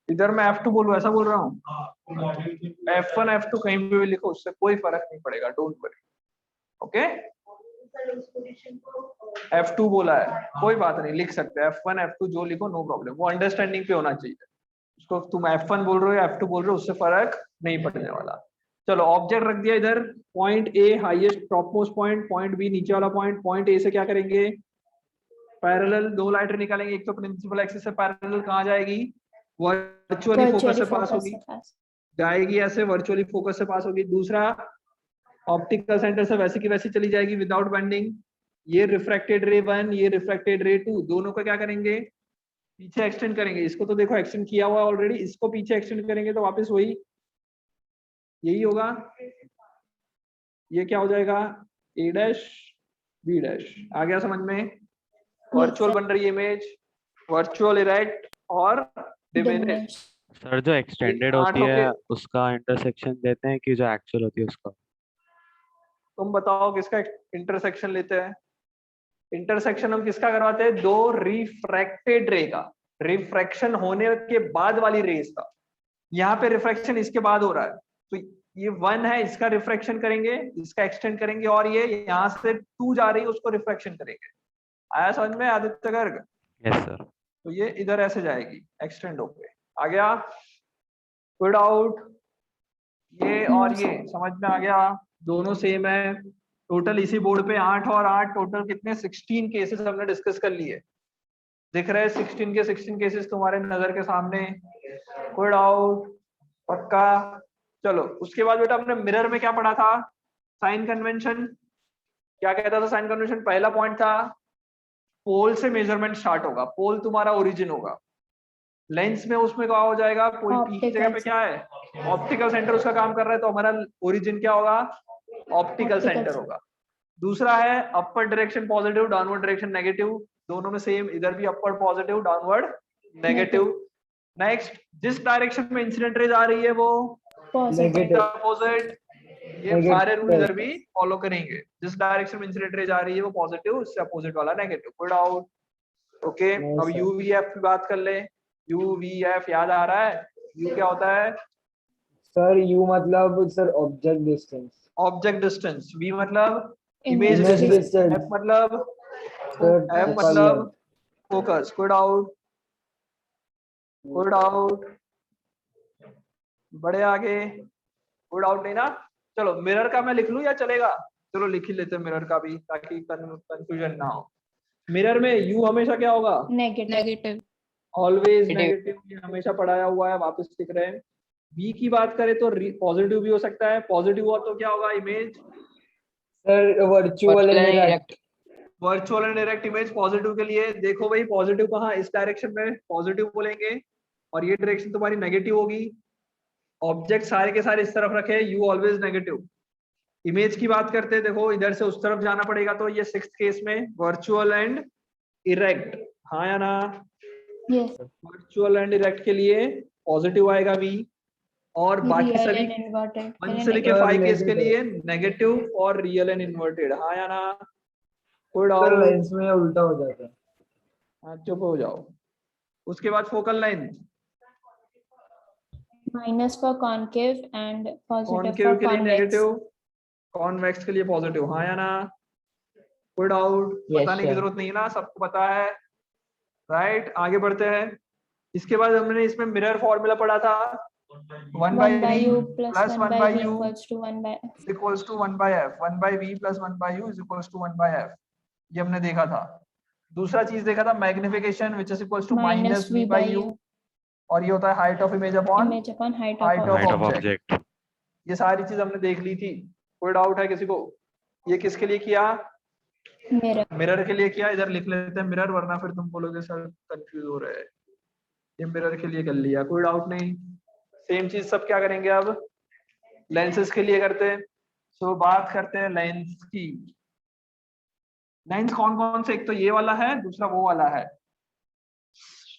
इधर? मैं F2 बोल रहा हूँ, ऐसा बोल रहा हूँ? हाँ, तो मॉड्यूल में F1 F2 कहीं पे भी लिखो, उससे कोई फर्क नहीं पड़ेगा, डोंट वरी। ओके, F2 बोला है, कोई बात नहीं, लिख सकते हैं F1 F2 जो लिखो, नो प्रॉब्लम। वो अंडरस्टैंडिंग पे होना चाहिए। उसको तुम F1 बोल रहे हो या F2 बोल रहे हो, उससे फर्क नहीं पड़ने वाला। चलो, ऑब्जेक्ट रख दिया इधर, point A highest topmost point, point B नीचे वाला पॉइंट। पॉइंट ए से क्या करेंगे? पैरेलल दो लाइटें निकालेंगे, एक तो प्रिंसिपल एक्सिस से पैरेलल कहाँ जाएगी? वर्चुअली फोकस से पास होगी, जाएगी ऐसे, वर्चुअली फोकस से पास होगी। दूसरा, ऑप्टिकल सेंटर से वैसे की वैसी चली जाएगी विदाउट बेंडिंग। ये रिफ्रैक्टेड रे 1, ये रिफ्रैक्टेड रे 2, दोनों को क्या करेंगे? पीछे एक्सटेंड करेंगे। इसको तो देखो एक्सटेंड किया हुआ ऑलरेडी, इसको पीछे एक्सटेंड करेंगे तो वापस वही यही होगा। ये क्या हो जाएगा? ए डैश बी डैश। आ गया समझ में? वर्चुअल बन रही है इमेज, वर्चुअल, इरेक्ट और डिमिनिश। सर जो एक्सटेंडेड होती है उसका इंटरसेक्शन देते हैं कि जो एक्चुअल होती है उसका? तुम बताओ किसका इंटरसेक्शन लेते हैं? इंटरसेक्शन हम किसका करवाते हैं? दो रिफ्रैक्टेड रे का, रिफ्रैक्शन होने के बाद वाली रेस का। यहाँ पे रिफ्रैक्शन इसके बाद हो रहा है, तो ये 1 है, इसका रिफ्रैक्शन करेंगे, इसका एक्सटेंड करेंगे, और ये यहाँ से 2 जा रही है, उसको रिफ्रैक्शन करेंगे। आया समझ में आदित्य गर्ग? Yes sir. तो ये इधर ऐसे जाएगी एक्सटेंड होके। आ गया? Good out. ये और ये समझ में आ गया? दोनों सेम है। टोटल इसी बोर्ड पे 8 और 8 टोटल कितने? 16 केसेस हमने डिस्कस कर लिए। दिख रहे हैं 16 के 16 केसेस तुम्हारे नजर के सामने? गुड आउट, पक्का? चलो, उसके बाद बेटा हमने मिरर में क्या पढ़ा था? Sign convention. क्या कहता था साइन कन्वेंशन? पहला पॉइंट था पोल से मेजरमेंट स्टार्ट होगा, पोल तुम्हारा ओरिजिन होगा। लेंस में उसमें क्या हो जाएगा? कोई पी की जगह पे क्या है? ऑप्टिकल सेंटर उसका काम कर रहा है, तो हमारा ओरिजिन क्या होगा? ऑप्टिकल सेंटर होगा। दूसरा है upper direction positive, downward direction negative. दोनों में सेम, इधर भी अपर पॉजिटिव, डाउनवर्ड नेगेटिव। नेक्स्ट, जिस डायरेक्शन में इंसिडेंट रेज आ रही है वो नेगेटिव। अपोजिट। ये सारे रूल इधर भी फॉलो करेंगे। जिस डायरेक्शन में इंसिडेंट रेज आ रही है वो पॉजिटिव, उससे अपोजिट वाला नेगेटिव। Good out. ओके, अब यूवीएफ की बात कर ले। यूवीएफ याद आ रहा है? यू क्या होता है सर? यू मतलब sir object distance. Object distance. V मतलब image Image distance. distance। F मतलब सर एफ मतलब focus. Good out, good out. बड़े आगे। गुड आउट नहीं ना? चलो, मिरर का मैं लिख लूं या चलेगा? चलो लिख ही लेते हैं मिरर का भी, ताकि कंफ्यूजन ना हो। मिरर में यू हमेशा क्या होगा? नेगेटिव। Always negative. ये हमेशा पढ़ाया हुआ है, वापस लिख रहे हैं। बी की बात करें तो पॉजिटिव भी हो सकता है। पॉजिटिव हुआ तो क्या होगा? Image sir virtual and direct. Virtual and direct image positive के लिए। देखो भाई, पॉजिटिव कहाँ? इस डायरेक्शन में पॉजिटिव बोलेंगे, और ये डायरेक्शन तुम्हारी नेगेटिव होगी। ऑब्जेक्ट सारे के सारे इस तरफ रखे, यू ऑलवेज नेगेटिव। इमेज की बात करते हैं, देखो इधर से उस तरफ जाना पड़ेगा, तो ये 6th केस में वर्चुअल एंड इरेक्ट। हाँ या ना? वर्चुअल एंड इरेक्ट के लिए पॉजिटिव आएगा वी, और बाकी सभी 1 से लेके 5 केस के लिए नेगेटिव और रियल एंड इन्वर्टेड। हाँ या ना? सर लेंस में उल्टा हो जाता है। हाँ, चुप हो जाओ। उसके बाद focal length. Minus for concave and positive concave for के लिए कॉन्वेक्स। नेगेटिव, कॉन्वेक्स के लिए पॉजिटिव। हाँ या ना? Good out. बताने की जरूरत नहीं है ना, सबको पता है, राइट? आगे बढ़ते हैं। इसके बाद हमने इसमें मिरर फॉर्मूला पढ़ा था, 1 by 1 by v u plus plus 1 1 by by v u equals to 1 by f. is equals to 1 by f. 1 by v plus 1 by u is equals to 1 by f. ये हमने देखा था। दूसरा चीज देखा था magnification which is equals to minus v by u, और ये होता है height of image upon Image upon height height of of height of object. Object. ये सारी चीज हमने देख ली थी। कोई डाउट है किसी को? ये किसके लिए किया? Mirror. मिरर के लिए किया। इधर लिख लेते हैं मिरर, वरना फिर तुम बोलोगे सर कंफ्यूज हो रहे हैं। ये मिरर के लिए कर लिया, कोई डाउट नहीं। सेम चीज सब क्या करेंगे अब? लेंसेज के लिए करते हैं। सो बात करते हैं लेंस की। लेंस कौन कौन से? एक तो ये वाला है, दूसरा वो वाला है।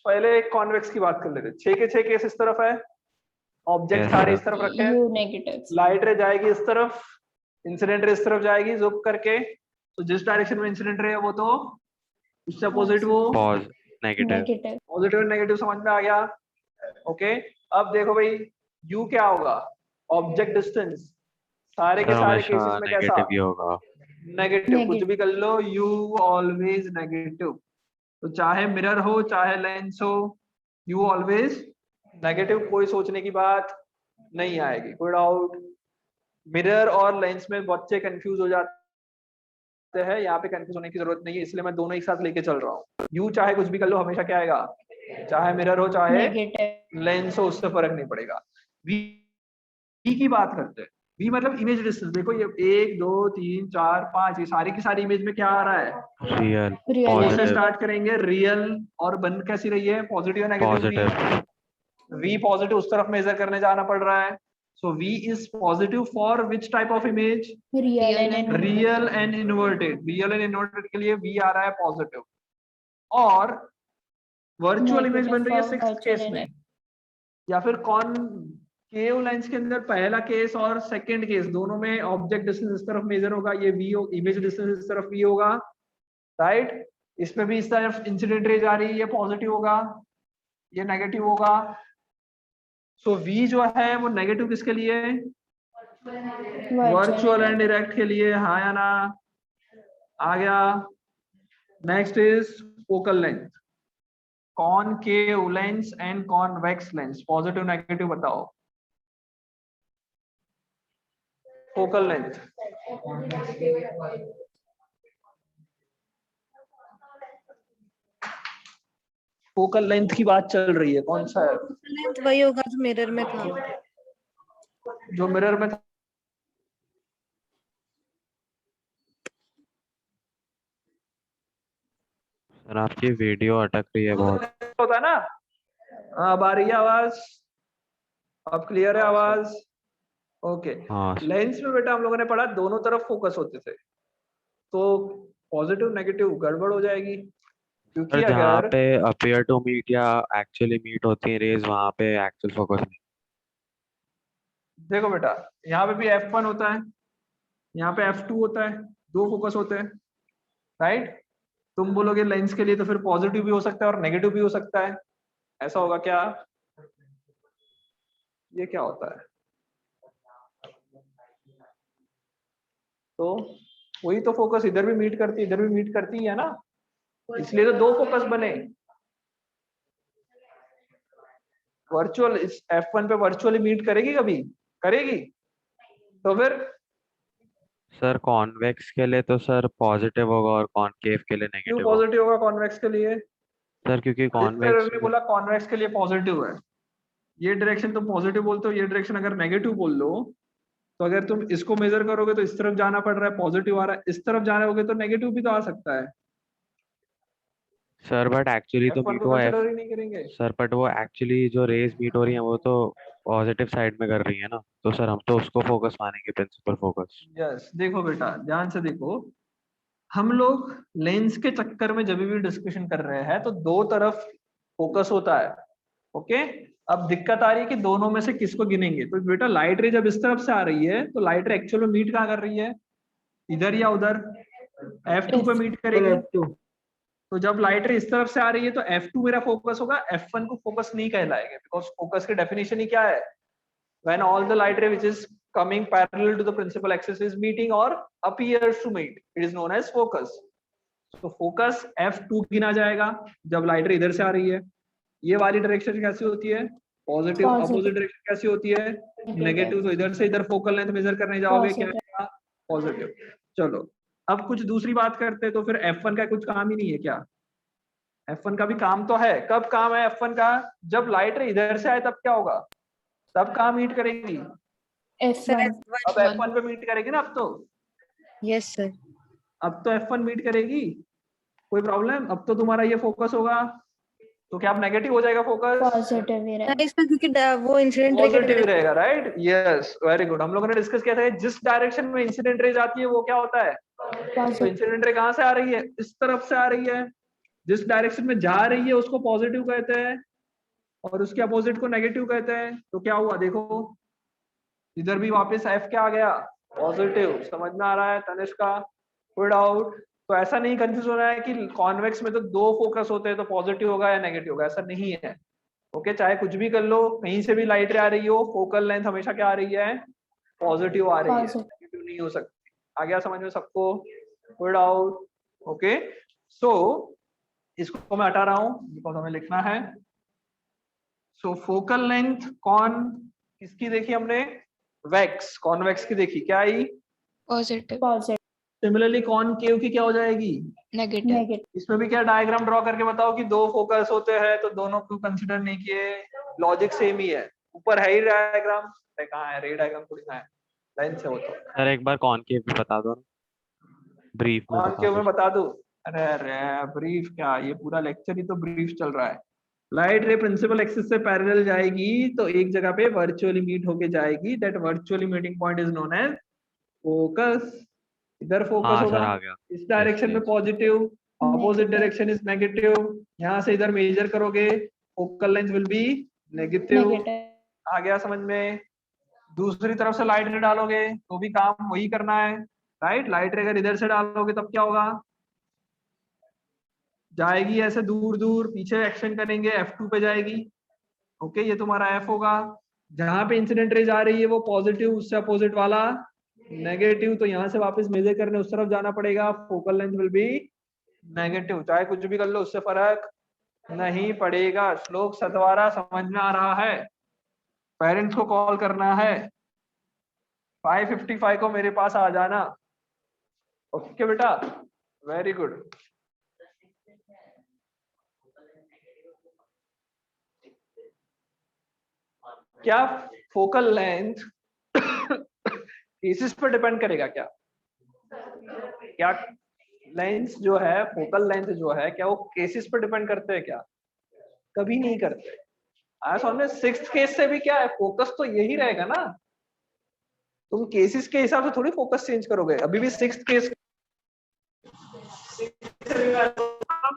पहले एक कॉन्वेक्स की बात कर लेते हैं। 6 के 6 केस इस तरफ है, ऑब्जेक्ट Yes, सारे sir. इस तरफ रखे हैं, U negatives. लाइट रे जाएगी इस तरफ, इंसिडेंट रे इस तरफ जाएगी जुक करके। तो जिस डायरेक्शन में इंसिडेंट रे है वो तो उससे अपोजिट वो pause negative. Negative. Positive negative. समझ में आ गया? ओके। अब देखो भाई यू क्या होगा? Object distance. सारे के सर सारे हमेशा केसेस में कैसा? नेगेटिव ही होगा। नेगेटिव। कुछ Negative. भी कर लो, यू ऑलवेज नेगेटिव। तो चाहे मिरर हो चाहे लेंस हो, यू ऑलवेज नेगेटिव। कोई सोचने की बात नहीं आएगी। कोई डाउट? मिरर और लेंस में बच्चे कंफ्यूज हो जाते हैं, यहाँ पे कंफ्यूज होने की जरूरत नहीं है, इसलिए मैं दोनों एक साथ लेके चल रहा हूँ। यू चाहे कुछ भी कर लो, हमेशा क्या आएगा? चाहे मिरर हो चाहे Negative. लेंस हो, उससे फर्क नहीं पड़ेगा। वी की बात करते हैं। वी मतलब इमेज डिस्टेंस। देखो ये 1 2 3 4 5 ये सारी की सारी इमेज में क्या आ रहा है? Real Real. इससे पॉजिटिव स्टार्ट करेंगे रियल, और बन कैसी रही है? Positive negative. Positive. V positive उस तरफ मेजर करने जाना पड़ रहा है। So V is positive for which type of image? Real and inverted. Real and inverted. Real and inverted के लिए वी आ रहा है पॉजिटिव। और वर्चुअल इमेज Negative बन रही है for 6th virtual case and में, या फिर कॉनकेव लेंस के अंदर पहला केस और सेकंड केस दोनों में ऑब्जेक्ट डिस्टेंस इस तरफ मेजर होगा, ये वी इमेज डिस्टेंस इस तरफ वी होगा, राइट। इसमें भी इस तरफ इंसिडेंट रे जा रही है, ये पॉजिटिव होगा, ये नेगेटिव होगा। सो वी जो है वो नेगेटिव किसके लिए? वर्चुअल एंड डायरेक्ट के लिए। हाँ या ना? आ गया। Next is focal length. Concave lens and convex lens, positive negative बताओ। Focal length. फोकल लेंथ की बात चल रही है, कौन सा है? लेंथ वही होगा जो मिरर में था। जो मिरर में था। सर आपकी वीडियो अटक रही है बहुत। होता है ना? अब आ रही है आवाज? अब क्लियर है आवाज? ओके। हाँ लेंस में बेटा हम लोगों ने पढ़ा दोनों तरफ फोकस होते थे, तो पॉजिटिव नेगेटिव गड़बड़ हो जाएगी, क्योंकि सर जहाँ अगर पे अपीयर टू मीट या एक्चुअली मीट होती है रेज, वहाँ पे एक्चुअल फोकस नहीं। देखो बेटा यहाँ पे भी F1 होता है, यहाँ पे F2 होता है, दो फोकस होते हैं, राइट। तुम बोलोगे लेंस के लिए तो फिर पॉजिटिव भी हो सकता है और नेगेटिव भी हो सकता है, ऐसा होगा क्या? ये क्या होता है? तो वही तो फोकस इधर भी मीट करती, इधर भी मीट करती है ना, इसलिए तो दो फोकस बने। वर्चुअल इस F1 पे वर्चुअली मीट करेगी कभी? करेगी? तो फिर सर कॉन्वेक्स के लिए तो सर पॉजिटिव होगा और कॉनकेव के लिए क्यों नेगेटिव होगा। पॉजिटिव होगा कॉन्वेक्स के लिए? सर क्योंकि जिस कॉन्वेक्स ने बोला कॉन्वेक्स के लिए पॉजिटिव है, ये डायरेक्शन तुम पॉजिटिव बोलते हो, ये डायरेक्शन अगर नेगेटिव बोल लो, तो अगर तुम इसको मेजर करोगे तो इस तरफ जाना पड़ रहा है, पॉजिटिव आ रहा है, इस तरफ जाना होगे तो नेगेटिव भी तो आ सकता है। सर बट एक्चुअली तो F1 मीट को हुआ है कंसिडर ही नहीं करेंगे। सर, बट वो एक्चुअली जो रेज मीट हो रही है वो तो पॉजिटिव साइड में कर रही है ना, तो सर हम तो उसको फोकस मानेंगे, प्रिंसिपल फोकस। यस देखो बेटा ध्यान से देखो, हम लोग लेंस के चक्कर में जब भी डिस्कशन कर रहे हैं तो दो तरफ फोकस होता है, ओके। अब दिक्कत आ रही है कि दोनों में से किसको गिनेंगे। तो बेटा लाइट रे जब इस तरफ से आ रही है तो लाइट रे एक्चुअल में मीट कहाँ कर रही है? इधर या उधर? F2 पे मीट करेगी। F2. तो जब लाइट रे इस तरफ से आ रही है तो F2 मेरा फोकस होगा, F1 को फोकस नहीं कहलाएगा, बिकॉज फोकस की डेफिनेशन ही क्या है? When all the light ray which is coming parallel to the principal axis is meeting or appears to meet, it is known as focus. तो फोकस F2 गिना जाएगा जब लाइट रे इधर से आ रही है। ये वाली डायरेक्शन कैसी होती है? Positive Positive. अपोजिट डायरेक्शन कैसी होती है? नेगेटिव। तो इधर से इधर फोकल लेंथ मेजर करने जाओगे क्या Positive. आएगा? पॉजिटिव। चलो अब कुछ दूसरी बात करते हैं। तो फिर F1 का कुछ काम ही नहीं है क्या? F1 का भी काम तो है। कब काम है F1 का? जब लाइट रे इधर से आए तब क्या होगा? तब कहाँ मीट करेगी? Sir F1. अब F1 पे मीट करेगी ना अब तो। Yes sir. अब तो F1 मीट करेगी। कोई प्रॉब्लम? अब तो तुम्हारा ये फोकस होगा। तो क्या अब नेगेटिव हो जाएगा फोकस? Positive ही रहेगा. इसमें क्योंकि वो इंसिडेंट रे की पॉजिटिव डायरेक्शन रहेगा, राइट? Yes, very good. हम लोगों ने डिस्कस किया था कि जिस डायरेक्शन में इंसिडेंट रेज आती है वो क्या होता है? तो Positive. इंसिडेंट रे कहाँ से आ रही है? इस तरफ से आ रही है। जिस डायरेक्शन में जा रही है उसको पॉजिटिव कहते हैं और उसके अपोजिट को नेगेटिव कहते हैं। तो क्या हुआ देखो, इधर भी वापस एफ क्या आ गया? पॉजिटिव। समझ में आ रहा है तनिष्का? कोई डाउट? तो ऐसा नहीं कंफ्यूज होना है कि कॉन्वेक्स में तो दो फोकस होते हैं तो पॉजिटिव होगा या नेगेटिव होगा, ऐसा नहीं है। ओके, चाहे कुछ भी कर लो, कहीं से भी लाइट आ रही हो, फोकल लेंथ हमेशा क्या आ रही है? पॉजिटिव आ रही है, Positive. नेगेटिव नहीं हो सकती। आ गया समझ में सबको? कोई डाउट? ओके, सो इसको मैं हटा रहा हूं बिकॉज हमें लिखना है। सो फोकल लेंथ कौन किसकी देखी हमने? वेक्स, कॉन्वेक्स की देखी। क्या आई? पॉजिटिव। Positive. सिमिलरली कॉनकेव की क्या हो जाएगी? नेगेटिव। Negative. इसमें भी क्या डायग्राम ड्रॉ करके बताओ कि दो फोकस होते हैं तो दोनों को कंसीडर नहीं किए? लॉजिक सेम ही है। ऊपर है ही डायग्राम, कहाँ है? रे डायग्राम थोड़ी ना है, लाइन से हो तो। सर एक बार कॉनकेव भी बता दो, ब्रीफ में बता कॉनकेव दो। में बता दूं? अरे अरे ब्रीफ क्या, ये पूरा लेक्चर ही तो ब्रीफ चल रहा है। लाइट रे प्रिंसिपल एक्सिस से पैरेलल जाएगी तो एक जगह पे वर्चुअली मीट होके जाएगी। That virtually meeting point is known as focus. इधर फोकस हाँ होगा सर, आ गया। इस डायरेक्शन में yes. Positive, opposite Negative. Direction is negative. यहाँ से इधर मेजर करोगे focal length will be negative. Negative. आ गया समझ में? दूसरी तरफ से लाइट रे डालोगे तो भी काम वही करना है, राइट? लाइट रे अगर इधर से डालोगे तब क्या होगा? जाएगी ऐसे दूर दूर, पीछे एक्शन करेंगे F2 पे जाएगी। ओके, ये तुम्हारा F होगा। जहां पे इंसिडेंट रे जा रही है वो पॉजिटिव, उससे अपोजिट वाला नेगेटिव। तो यहाँ से वापस मेजर करने उस तरफ जाना पड़ेगा। Focal length will be negative. चाहे कुछ भी कर लो उससे फर्क नहीं पड़ेगा। श्लोक सतवारा समझ में आ रहा है? पेरेंट्स को कॉल करना है, 5:55 को मेरे पास आ जाना। ओके बेटा, वेरी गुड। क्या फोकल लेंथ केसेस पर डिपेंड करेगा क्या? क्या लेंस जो है, फोकल लेंथ जो है, क्या वो केसेस पर डिपेंड करते हैं क्या? कभी नहीं करते। आया समझ में? सिक्स्थ केस से भी क्या है, फोकस तो यही रहेगा ना। तुम केसेस के हिसाब से थोड़ी फोकस चेंज करोगे। अभी भी सिक्स्थ केस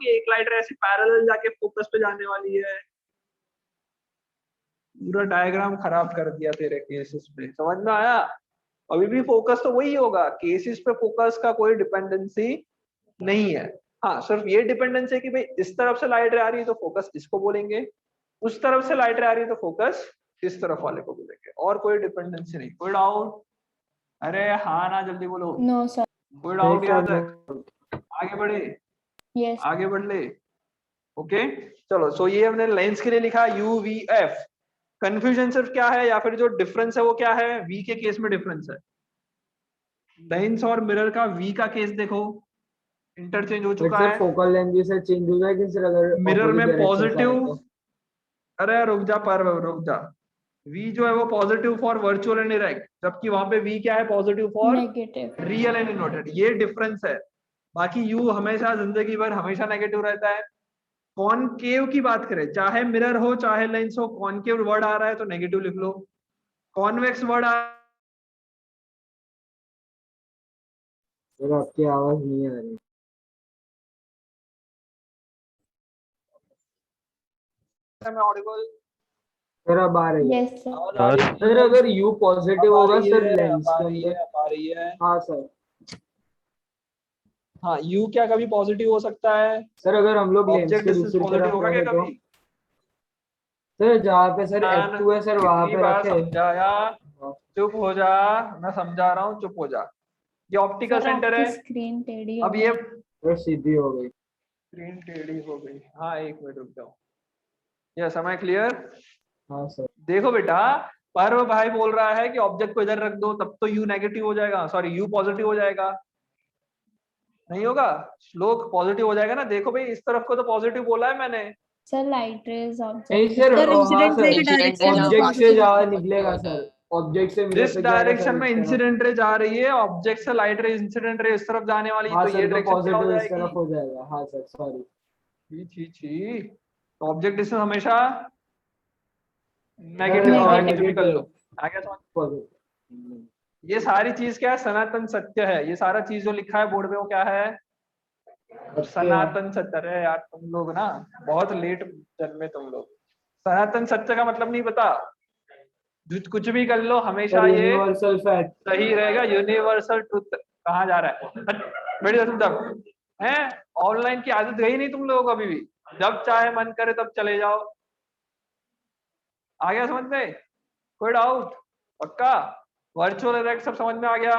एक लाइट ऐसी पैरेलल जाके फोकस पे जाने वाली है। पूरा डायग्राम खराब कर दिया तेरे केसेस में। समझ में आया? अभी भी फोकस तो वही होगा। केसेस पे फोकस का कोई डिपेंडेंसी नहीं है। हाँ, सिर्फ ये डिपेंडेंसी है कि भाई इस तरफ से लाइट आ रही है तो फोकस इसको बोलेंगे, उस तरफ से लाइट आ रही है तो फोकस इस तरफ वाले को बोलेंगे, और कोई डिपेंडेंसी नहीं। कोई डाउट? अरे हाँ ना, जल्दी बोलो। No sir. कोई डाउट यहाँ नहीं तक? आगे बढ़े, Yes. आगे बढ़ ले। ओके चलो, सो ये हमने लेंस के लिए लिखा UVF। कंफ्यूजन सिर्फ क्या है, या फिर जो डिफरेंस है वो क्या है? V के केस में डिफरेंस है। लेंस और मिरर का V का केस देखो, इंटरचेंज हो चुका सर है। फोकल लेंथ भी सर चेंज हो जाएगी सर अगर मिरर opposite में direction से आए पॉजिटिव, तो? अरे रुक जा पर, रुक जा। V जो है वो positive for virtual and erect, जबकि वहां पे V क्या है? Positive for Negative. Real and inverted. ये डिफरेंस है। बाकी U हमेशा जिंदगी भर हमेशा नेगेटिव रहता है। कॉनकेव की बात करें, चाहे मिरर हो चाहे लेंस हो, कॉनकेव वर्ड आ रहा है तो नेगेटिव लिख लो। कॉन्वेक्स वर्ड आ सर आपकी आवाज नहीं आ रही। मैं ऑडिबल? सर अब आ रही है। Yes sir. आवाज आ रही है? सर अगर U पॉजिटिव अब आ होगा रही सर है, लेंस अब आ के रही है, अंदर। अब आ रही है। हाँ सर। हाँ, U क्या कभी पॉजिटिव हो सकता है? सर अगर हम लोग लेंस ऑब्जेक्ट के डिस्टेंस दूसरी पॉजिटिव तरफ होगा क्या रखे तो? कभी? सर जहाँ पे सर ध्यान, F2 है सर वहां कितनी पे बार रखे। समझाया? चुप हो जा, मैं समझा रहा हूँ, चुप हो जा। ये ऑप्टिकल सर सेंटर आपकी है। स्क्रीन टेढ़ी हो अब ये गई. सर सीधी हो गई। स्क्रीन टेढ़ी हो गई। हाँ एक मिनट रुक जाओ। Yes, am I clear? हाँ सर। देखो बेटा, पर्व भाई बोल रहा है कि ऑब्जेक्ट को इधर रख दो, तब तो यू नेगेटिव हो जाएगा, सॉरी यू पॉजिटिव हो जाएगा, नहीं होगा, श्लोक पॉजिटिव हो जाएगा ना। देखो भाई, इस तरफ को तो पॉजिटिव बोला है मैंने। सर लाइट रेज नहीं ऑब्जेक्ट सर, सर हाँ इंसिडेंट रे सर, की डायरेक्शन ऑब्जेक्ट से ज्यादा निकलेगा सर, ऑब्जेक्ट से मिरर जिस पे जाएगा डायरेक्शन सर में इस तरफ। इंसिडेंट रे जा रही है, ऑब्जेक्ट से लाइट रे इंसिडेंट रे इस तरफ जाने वाली, हाँ तो ये सर, तो डायरेक्शन क्या हो पॉजिटिव इस जाएगी? तरफ हो जाएगा। हाँ सर, सॉरी। छी छी छी, तो ऑब्जेक्ट डिस्टेंस हमेशा सर नेगेटिव होता है, कुछ भी कर नेगेटिव लो। आगे समझ। पॉजिटिव। ये सारी चीज क्या है? सनातन सत्य है। ये सारा चीज जो लिखा है बोर्ड पे वो क्या है? सनातन सत्य। अरे यार तुम लोग ना बहुत लेट जन्मे तुम लोग। सनातन सत्य का मतलब नहीं पता। कुछ भी कर लो, हमेशा सर ये यूनिवर्सल फैक्ट। सही रहेगा। Universal truth. कहाँ जा रहा है? बैठ जा तुम तब। है ऑनलाइन की आदत गई नहीं तुम लोगों को अभी भी? जब चाहे मन करे तब चले जाओ। आ गया समझ में? कोई डाउट? पक्का? वर्चुअल इरेक्ट सब समझ में आ गया?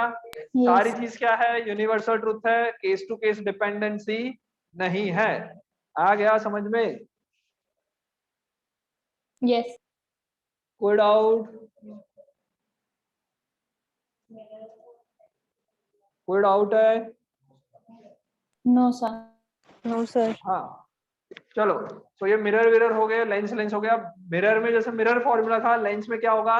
सारी यस चीज क्या है? यूनिवर्सल ट्रुथ है, केस टू केस डिपेंडेंसी नहीं है। आ गया समझ में? यस कोई डाउट? कोई डाउट है? No sir no sir. हाँ चलो। तो ये मिरर विरर हो गया, लेंस लेंस हो गया। मिरर में जैसे मिरर फॉर्मूला था, लेंस में क्या होगा?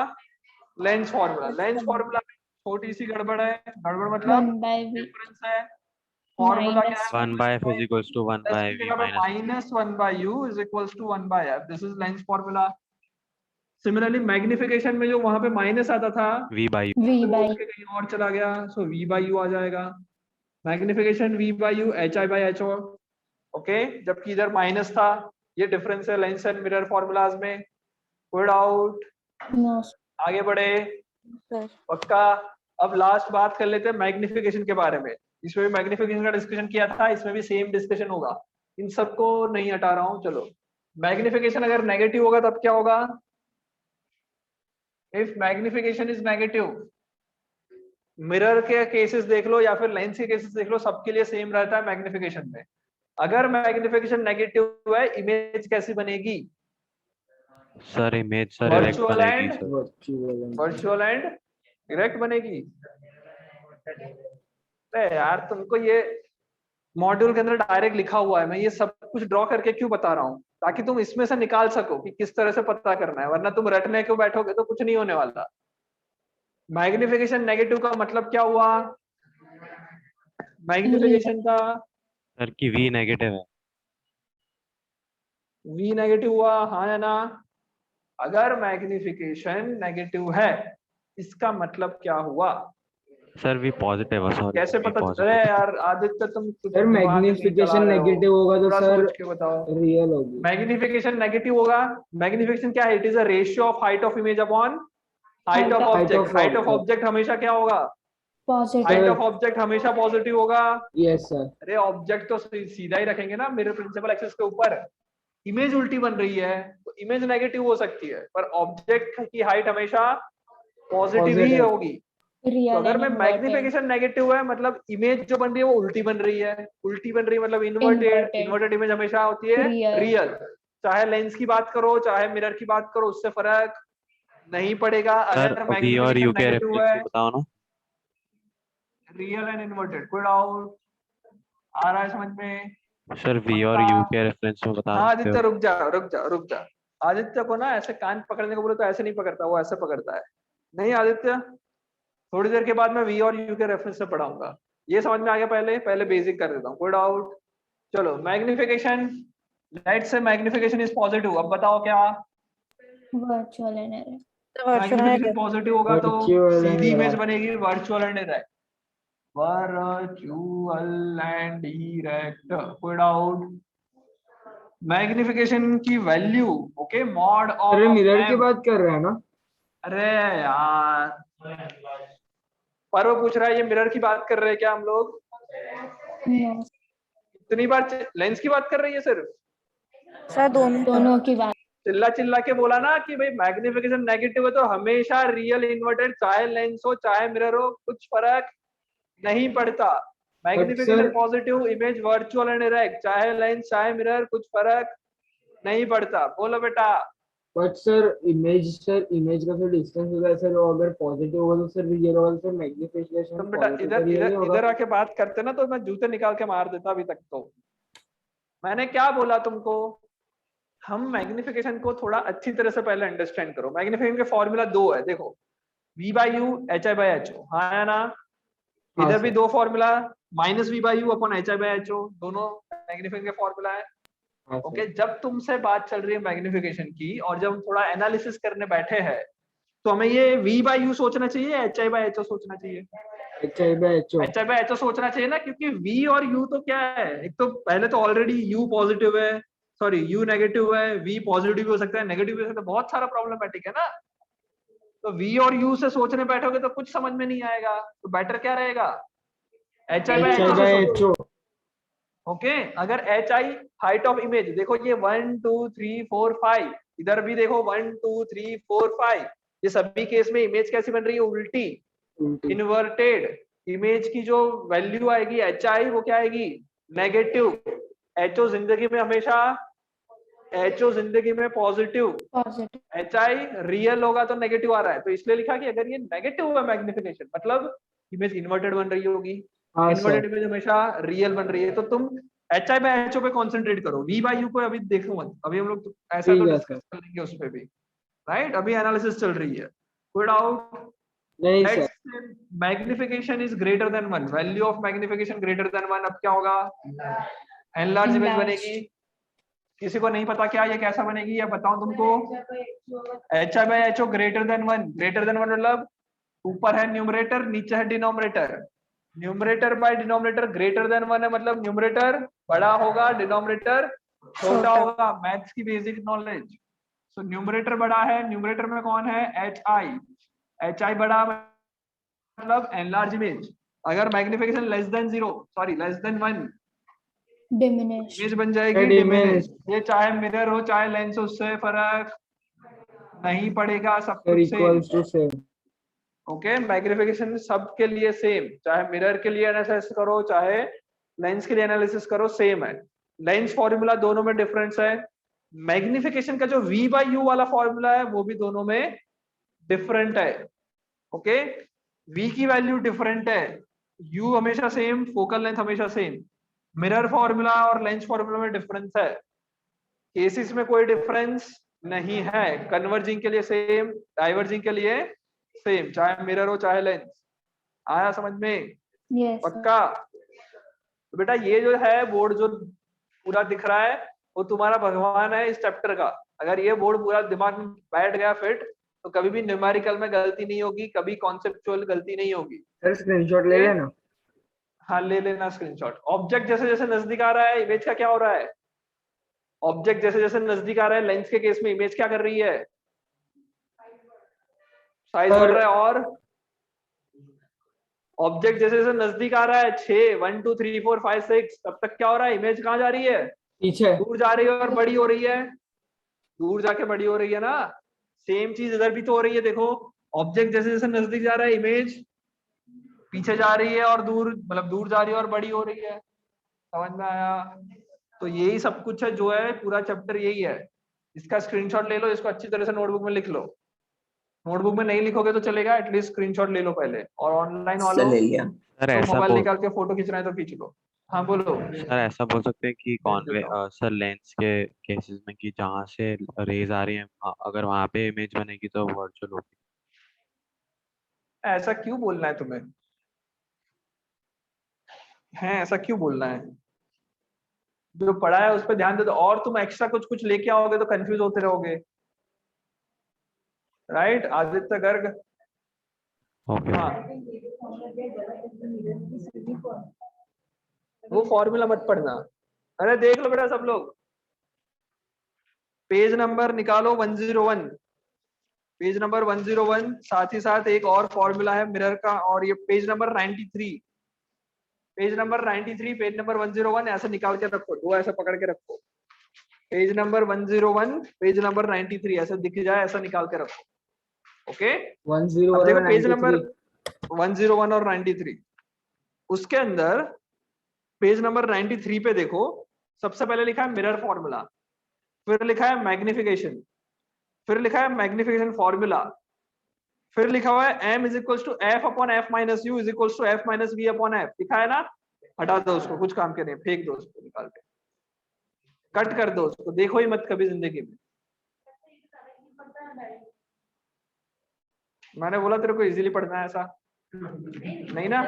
Lens formula. लेंस फॉर्मूला में छोटी सी गड़बड़ है। गड़बड़ मतलब 1/v डिफरेंस है। फॉर्मूला क्या है? One by F is equals to one plus by की वी जगह पे minus -1/u is equals to 1/f। This is lens formula. Similarly magnification में जो वहां पे माइनस आता था, वी बाई v वो by उठ के कहीं और चला गया, सो v/u आ जाएगा। Magnification v/u, hi/ho। ओके, जबकि इधर माइनस था। ये डिफरेंस है लेंस एंड मिरर फॉर्मूलाज में। कोई डाउट? no आगे बढ़े? सर पक्का? अब लास्ट बात कर लेते हैं मैग्निफिकेशन के बारे में। इसमें भी मैग्निफिकेशन का डिस्कशन किया था, इसमें भी सेम डिस्कशन होगा। इन सबको नहीं हटा रहा हूं। चलो, मैग्निफिकेशन अगर नेगेटिव होगा तब क्या होगा? If magnification is negative, mirror के केसेस देख लो या फिर लेंस के केसेस देख लो, सबके लिए सेम रहता है मैग्निफिकेशन में। अगर मैग्निफिकेशन नेगेटिव है, इमेज कैसी बनेगी? Sir image sir erect virtual बनेगी and sir. Virtual and direct बनेगी। अरे यार तुमको ये मॉड्यूल के अंदर डायरेक्ट लिखा हुआ है, मैं ये सब कुछ ड्रॉ करके क्यों बता रहा हूँ? ताकि तुम इसमें से निकाल सको कि किस तरह से पता करना है, वरना तुम रटने को बैठोगे तो कुछ नहीं होने वाला। मैग्निफिकेशन नेगेटिव का मतलब क्या हुआ? मैग्निफिकेशन का सर की वी नेगेटिव है। वी नेगेटिव हुआ, हाँ या ना? अगर मैग्निफिकेशन नेगेटिव है, इसका मतलब क्या हुआ? सर वी पॉजिटिव है, सॉरी कैसे वी पता? अरे पॉजिटिव। यार आदित्य, तुम कुछ सर दिमाग नहीं चला मैग्निफिकेशन रहे हो। नेगेटिव होगा तो थोड़ा सर सोच के बताओ। रियल होगी। मैग्निफिकेशन नेगेटिव होगा। मैग्निफिकेशन क्या है? It is a ratio of height of image upon height of Height object. of height of object. Object हमेशा क्या होगा? positive height sir of object हमेशा पॉजिटिव होगा। Yes sir. अरे ऑब्जेक्ट तो सीधा ही रखेंगे ना मिरर प्रिंसिपल एक्सिस के ऊपर। इमेज उल्टी बन रही है तो इमेज नेगेटिव हो सकती है, पर ऑब्जेक्ट की हाइट हमेशा पॉजिटिव ही पॉजिटिव। होगी। तो real अगर and मैं inverted मैग्निफिकेशन नेगेटिव है, मतलब इमेज जो बन रही है वो उल्टी बन रही है। उल्टी बन रही है मतलब इन्वर्टेड। inverted इन्वर्टेड इमेज हमेशा होती है real रियल। चाहे लेंस की बात करो चाहे मिरर की बात करो, उससे फर्क नहीं पड़ेगा। सर अगर वी और मैग्निफिकेशन यू के नेगेटिव रेफरेंस है, में बताओ ना। Real and inverted. कोई डाउट आ रहा है समझ में? सर वी और पक्का? यू के रेफरेंस में बता हाँ सकते हो। आदित्य रुक जा रुक जा रुक जा। आदित्य को ना ऐसे कान पकड़ने को बोले तो ऐसे नहीं पकड़ता, वो ऐसे पकड़ता है। नहीं आदित्य, थोड़ी देर के बाद मैं वी और यू के रेफरेंस से पढ़ाऊंगा। ये समझ में आ गया? पहले पहले बेसिक कर देता हूँ। कोई डाउट? चलो magnification, let's say magnification is positive. अब बताओ क्या? virtual and error magnification positive होगा तो वर्चुअल एंड सीधी इमेज डायरेक्ट। बनेगी virtual and direct. Virtual and direct. कोई डाउट? मैग्निफिकेशन की वैल्यू ओके मॉड अरे ऑफ मिरर की एम। बात कर रहे हैं ना? अरे यार, पर वो पूछ रहा है ये मिरर की बात कर रहे हैं क्या हम लोग? no इतनी बार लेंस की बात कर रही है सिर्फ। सर दोनों दोनों की बात चिल्ला चिल्ला के बोला ना कि भाई मैग्निफिकेशन नेगेटिव है तो हमेशा रियल इन्वर्टेड, चाहे लेंस हो चाहे मिरर हो, कुछ फर्क नहीं पड़ता। But magnification sir positive, image virtual and direct, चाहे लेंस चाहे मिरर, कुछ फर्क नहीं पड़ता। बोलो बेटा। बट सर इमेज का जो डिस्टेंस होगा सर, वो अगर पॉजिटिव होगा तो सर रियल होगा, सर मैग्निफिकेशन तुम बेटा पॉजिटिव इधर तो रियल ही इधर होगा। इधर आके बात करते ना तो मैं जूते निकाल के मार देता अभी तक। तो मैंने क्या बोला तुमको, हम मैग्निफिकेशन को थोड़ा अच्छी तरह से पहले अंडरस्टैंड करो। मैग्निफिकेशन के फॉर्मूला दो है, देखो v by U H I by H O, हाँ या ना? हाँ इधर भी सर। दो फॉर्मूला, minus V by U upon H I by H O, दोनों मैग्निफिकेशन के फॉर्मूला है। हाँ ओके सर। जब तुमसे बात चल रही है मैग्निफिकेशन की और जब हम थोड़ा एनालिसिस करने बैठे हैं तो हमें ये v बाई यू सोचना चाहिए, H I by H O सोचना चाहिए? HI/HO। H I by H O सोचना चाहिए ना, क्योंकि v और u तो क्या है, एक तो पहले तो ऑलरेडी u पॉजिटिव है, सॉरी u नेगेटिव है, v पॉजिटिव भी हो सकता है, नेगेटिव भी हो सकता है, बहुत सारा प्रॉब्लमेटिक है ना। तो v और u से सोचने बैठोगे तो कुछ समझ में नहीं आएगा, तो बेटर क्या रहेगा, H I by H O से सोचो। HI/HO। ओके अगर H I height of image, देखो ये 1 2 3 4 5, इधर भी देखो 1 2 3 4 5, ये सभी केस में इमेज कैसी बन रही है, उल्टी, इन्वर्टेड। इमेज की जो वैल्यू आएगी एच आई वो क्या आएगी, नेगेटिव। एच ओ जिंदगी में हमेशा, एच ओ जिंदगी में positive, positive. H I real होगा तो नेगेटिव आ रहा है, तो इसलिए लिखा कि अगर ये नेगेटिव है मैग्निफिकेशन मतलब इमेज इन्वर्टेड बन रही होगी। हाँ सर। इन्वर्टेड इमेज हमेशा रियल बन रही है, तो तुम H I by H O पे कॉन्सेंट्रेट करो, वी बाई यू को अभी देखो मत, अभी हम लोग ऐसा तो ठीक है डिस्कस सर। कर लेंगे उस पे भी, राइट? अभी एनालिसिस चल रही है। कोई डाउट? नहीं sir. Next, magnification is greater than 1, value of magnification greater than 1, अब क्या होगा, एनलार्ज इमेज Enlarged. बनेगी। किसी को नहीं पता क्या ये कैसा बनेगी, या बताऊं तुमको? H I by H O greater than 1, greater than 1 मतलब ऊपर है न्यूमरेटर नीचे है denominator, numerator by denominator greater than 1 है, मतलब न्यूमरेटर बड़ा होगा डिनोमिनेटर छोटा छोटा। होगा, मैथ्स की बेसिक नॉलेज। सो न्यूमरेटर बड़ा है, न्यूमरेटर में कौन है, एच आई, एच आई बड़ा मतलब एनलार्ज इमेज। अगर magnification less than 0, sorry less than 1, Diminished. Image बन जाएगी डिमिनिश। ये चाहे मिरर हो चाहे लेंस हो, उससे फर्क नहीं पड़ेगा, सब सर कुछ same. Equals to same. Okay magnification सबके लिए सेम, चाहे मिरर के लिए एनालिसिस करो चाहे लेंस के लिए एनालिसिस करो, सेम है। लेंस फॉर्मूला दोनों में डिफरेंस है, मैग्निफिकेशन का जो v बाई यू वाला फॉर्मूला है वो भी दोनों में डिफरेंट है। ओके v की वैल्यू डिफरेंट है, u हमेशा सेम, फोकल लेंथ हमेशा सेम। मिरर फॉर्मूला और लेंस फॉर्मूला में डिफरेंस है, केसेस में कोई डिफरेंस नहीं है, कन्वर्जिंग के लिए सेम, डाइवर्जिंग के लिए सेम, चाहे मिरर हो चाहे लेंस। आया समझ में? Yes, sir. पक्का? तो बेटा ये जो है बोर्ड जो पूरा दिख रहा है वो तुम्हारा भगवान है इस चैप्टर का। अगर ये बोर्ड पूरा दिमाग में बैठ गया फिट तो कभी भी न्यूमेरिकल में गलती नहीं होगी, कभी कॉन्सेप्चुअल गलती नहीं होगी। सर स्क्रीनशॉट ले लेना। हाँ ले लेना स्क्रीनशॉट। ऑब्जेक्ट जैसे जैसे नजदीक आ रहा है इमेज का क्या हो रहा है, ऑब्जेक्ट जैसे जैसे नजदीक आ रहा है, लेंस के केस में इमेज क्या कर रही है, साइज बढ़ रहा है। और ऑब्जेक्ट जैसे जैसे नजदीक आ रहा है 6 1 2 3 4 5 6, तब तक क्या हो रहा है, इमेज कहाँ जा रही है, पीछे। दूर जा रही है और बड़ी हो रही है, दूर जाके बड़ी हो रही है ना। सेम चीज इधर भी तो हो रही है, देखो ऑब्जेक्ट जैसे जैसे नजदीक जा रहा है इमेज पीछे जा रही है और दूर मतलब दूर जा रही है और बड़ी हो रही है। समझ में आया? तो यही सब कुछ है जो है, पूरा चैप्टर यही है। इसका स्क्रीनशॉट ले लो, इसको अच्छी तरह से नोटबुक में लिख लो। नोटबुक में नहीं लिखोगे तो चलेगा, एटलीस्ट स्क्रीनशॉट ले लो पहले, और ऑनलाइन वालों ले लिया। सर तो ऐसा मोबाइल बोल निकाल के फोटो खींचना है तो खींच लो। हाँ बोलो। सर ऐसा बोल सकते हैं कि भेज देता हूँ। सर लेंस के केसेस में कि जहाँ से रेज आ रही है अगर वहां पे इमेज बनेगी तो वर्चुअल होगी। ऐसा क्यों बोलना है तुम्हें, है ऐसा क्यों बोलना है? जो पढ़ा है उस पर ध्यान दे दो, और तुम एक्स्ट्रा कुछ कुछ लेके आओगे तो कंफ्यूज होते रहोगे, राइट? आदित्य गर्ग। ओके हाँ वो फॉर्मूला मत पढ़ना। अरे देख लो बेटा सब लोग, पेज नंबर निकालो 101, पेज नंबर 101, साथ ही साथ एक और फॉर्मूला है मिरर का, और ये page number 93, page number 93 page number 101 ऐसे निकाल के रखो, दो ऐसे पकड़ के रखो, पेज नंबर 101 पेज नंबर 93 ऐसे दिख जाए ऐसा निकाल के रखो। ओके 101 अब देखो और पेज 93। नंबर 101 और 93, उसके अंदर पेज नंबर 93 पे देखो, सबसे पहले लिखा है मिरर फॉर्मूला, फिर लिखा है मैग्निफिकेशन, फिर लिखा है मैग्निफिकेशन फॉर्मूला, फिर लिखा हुआ है m is equals to f upon f minus U is equals to f minus v upon f, लिखा है ना, हटा दो उसको, कुछ काम के नहीं, फेंक दो उसको, निकाल के कट कर दो उसको, देखो ही मत कभी जिंदगी में। मैंने बोला तेरे को इजीली पढ़ना है ऐसा नहीं ना,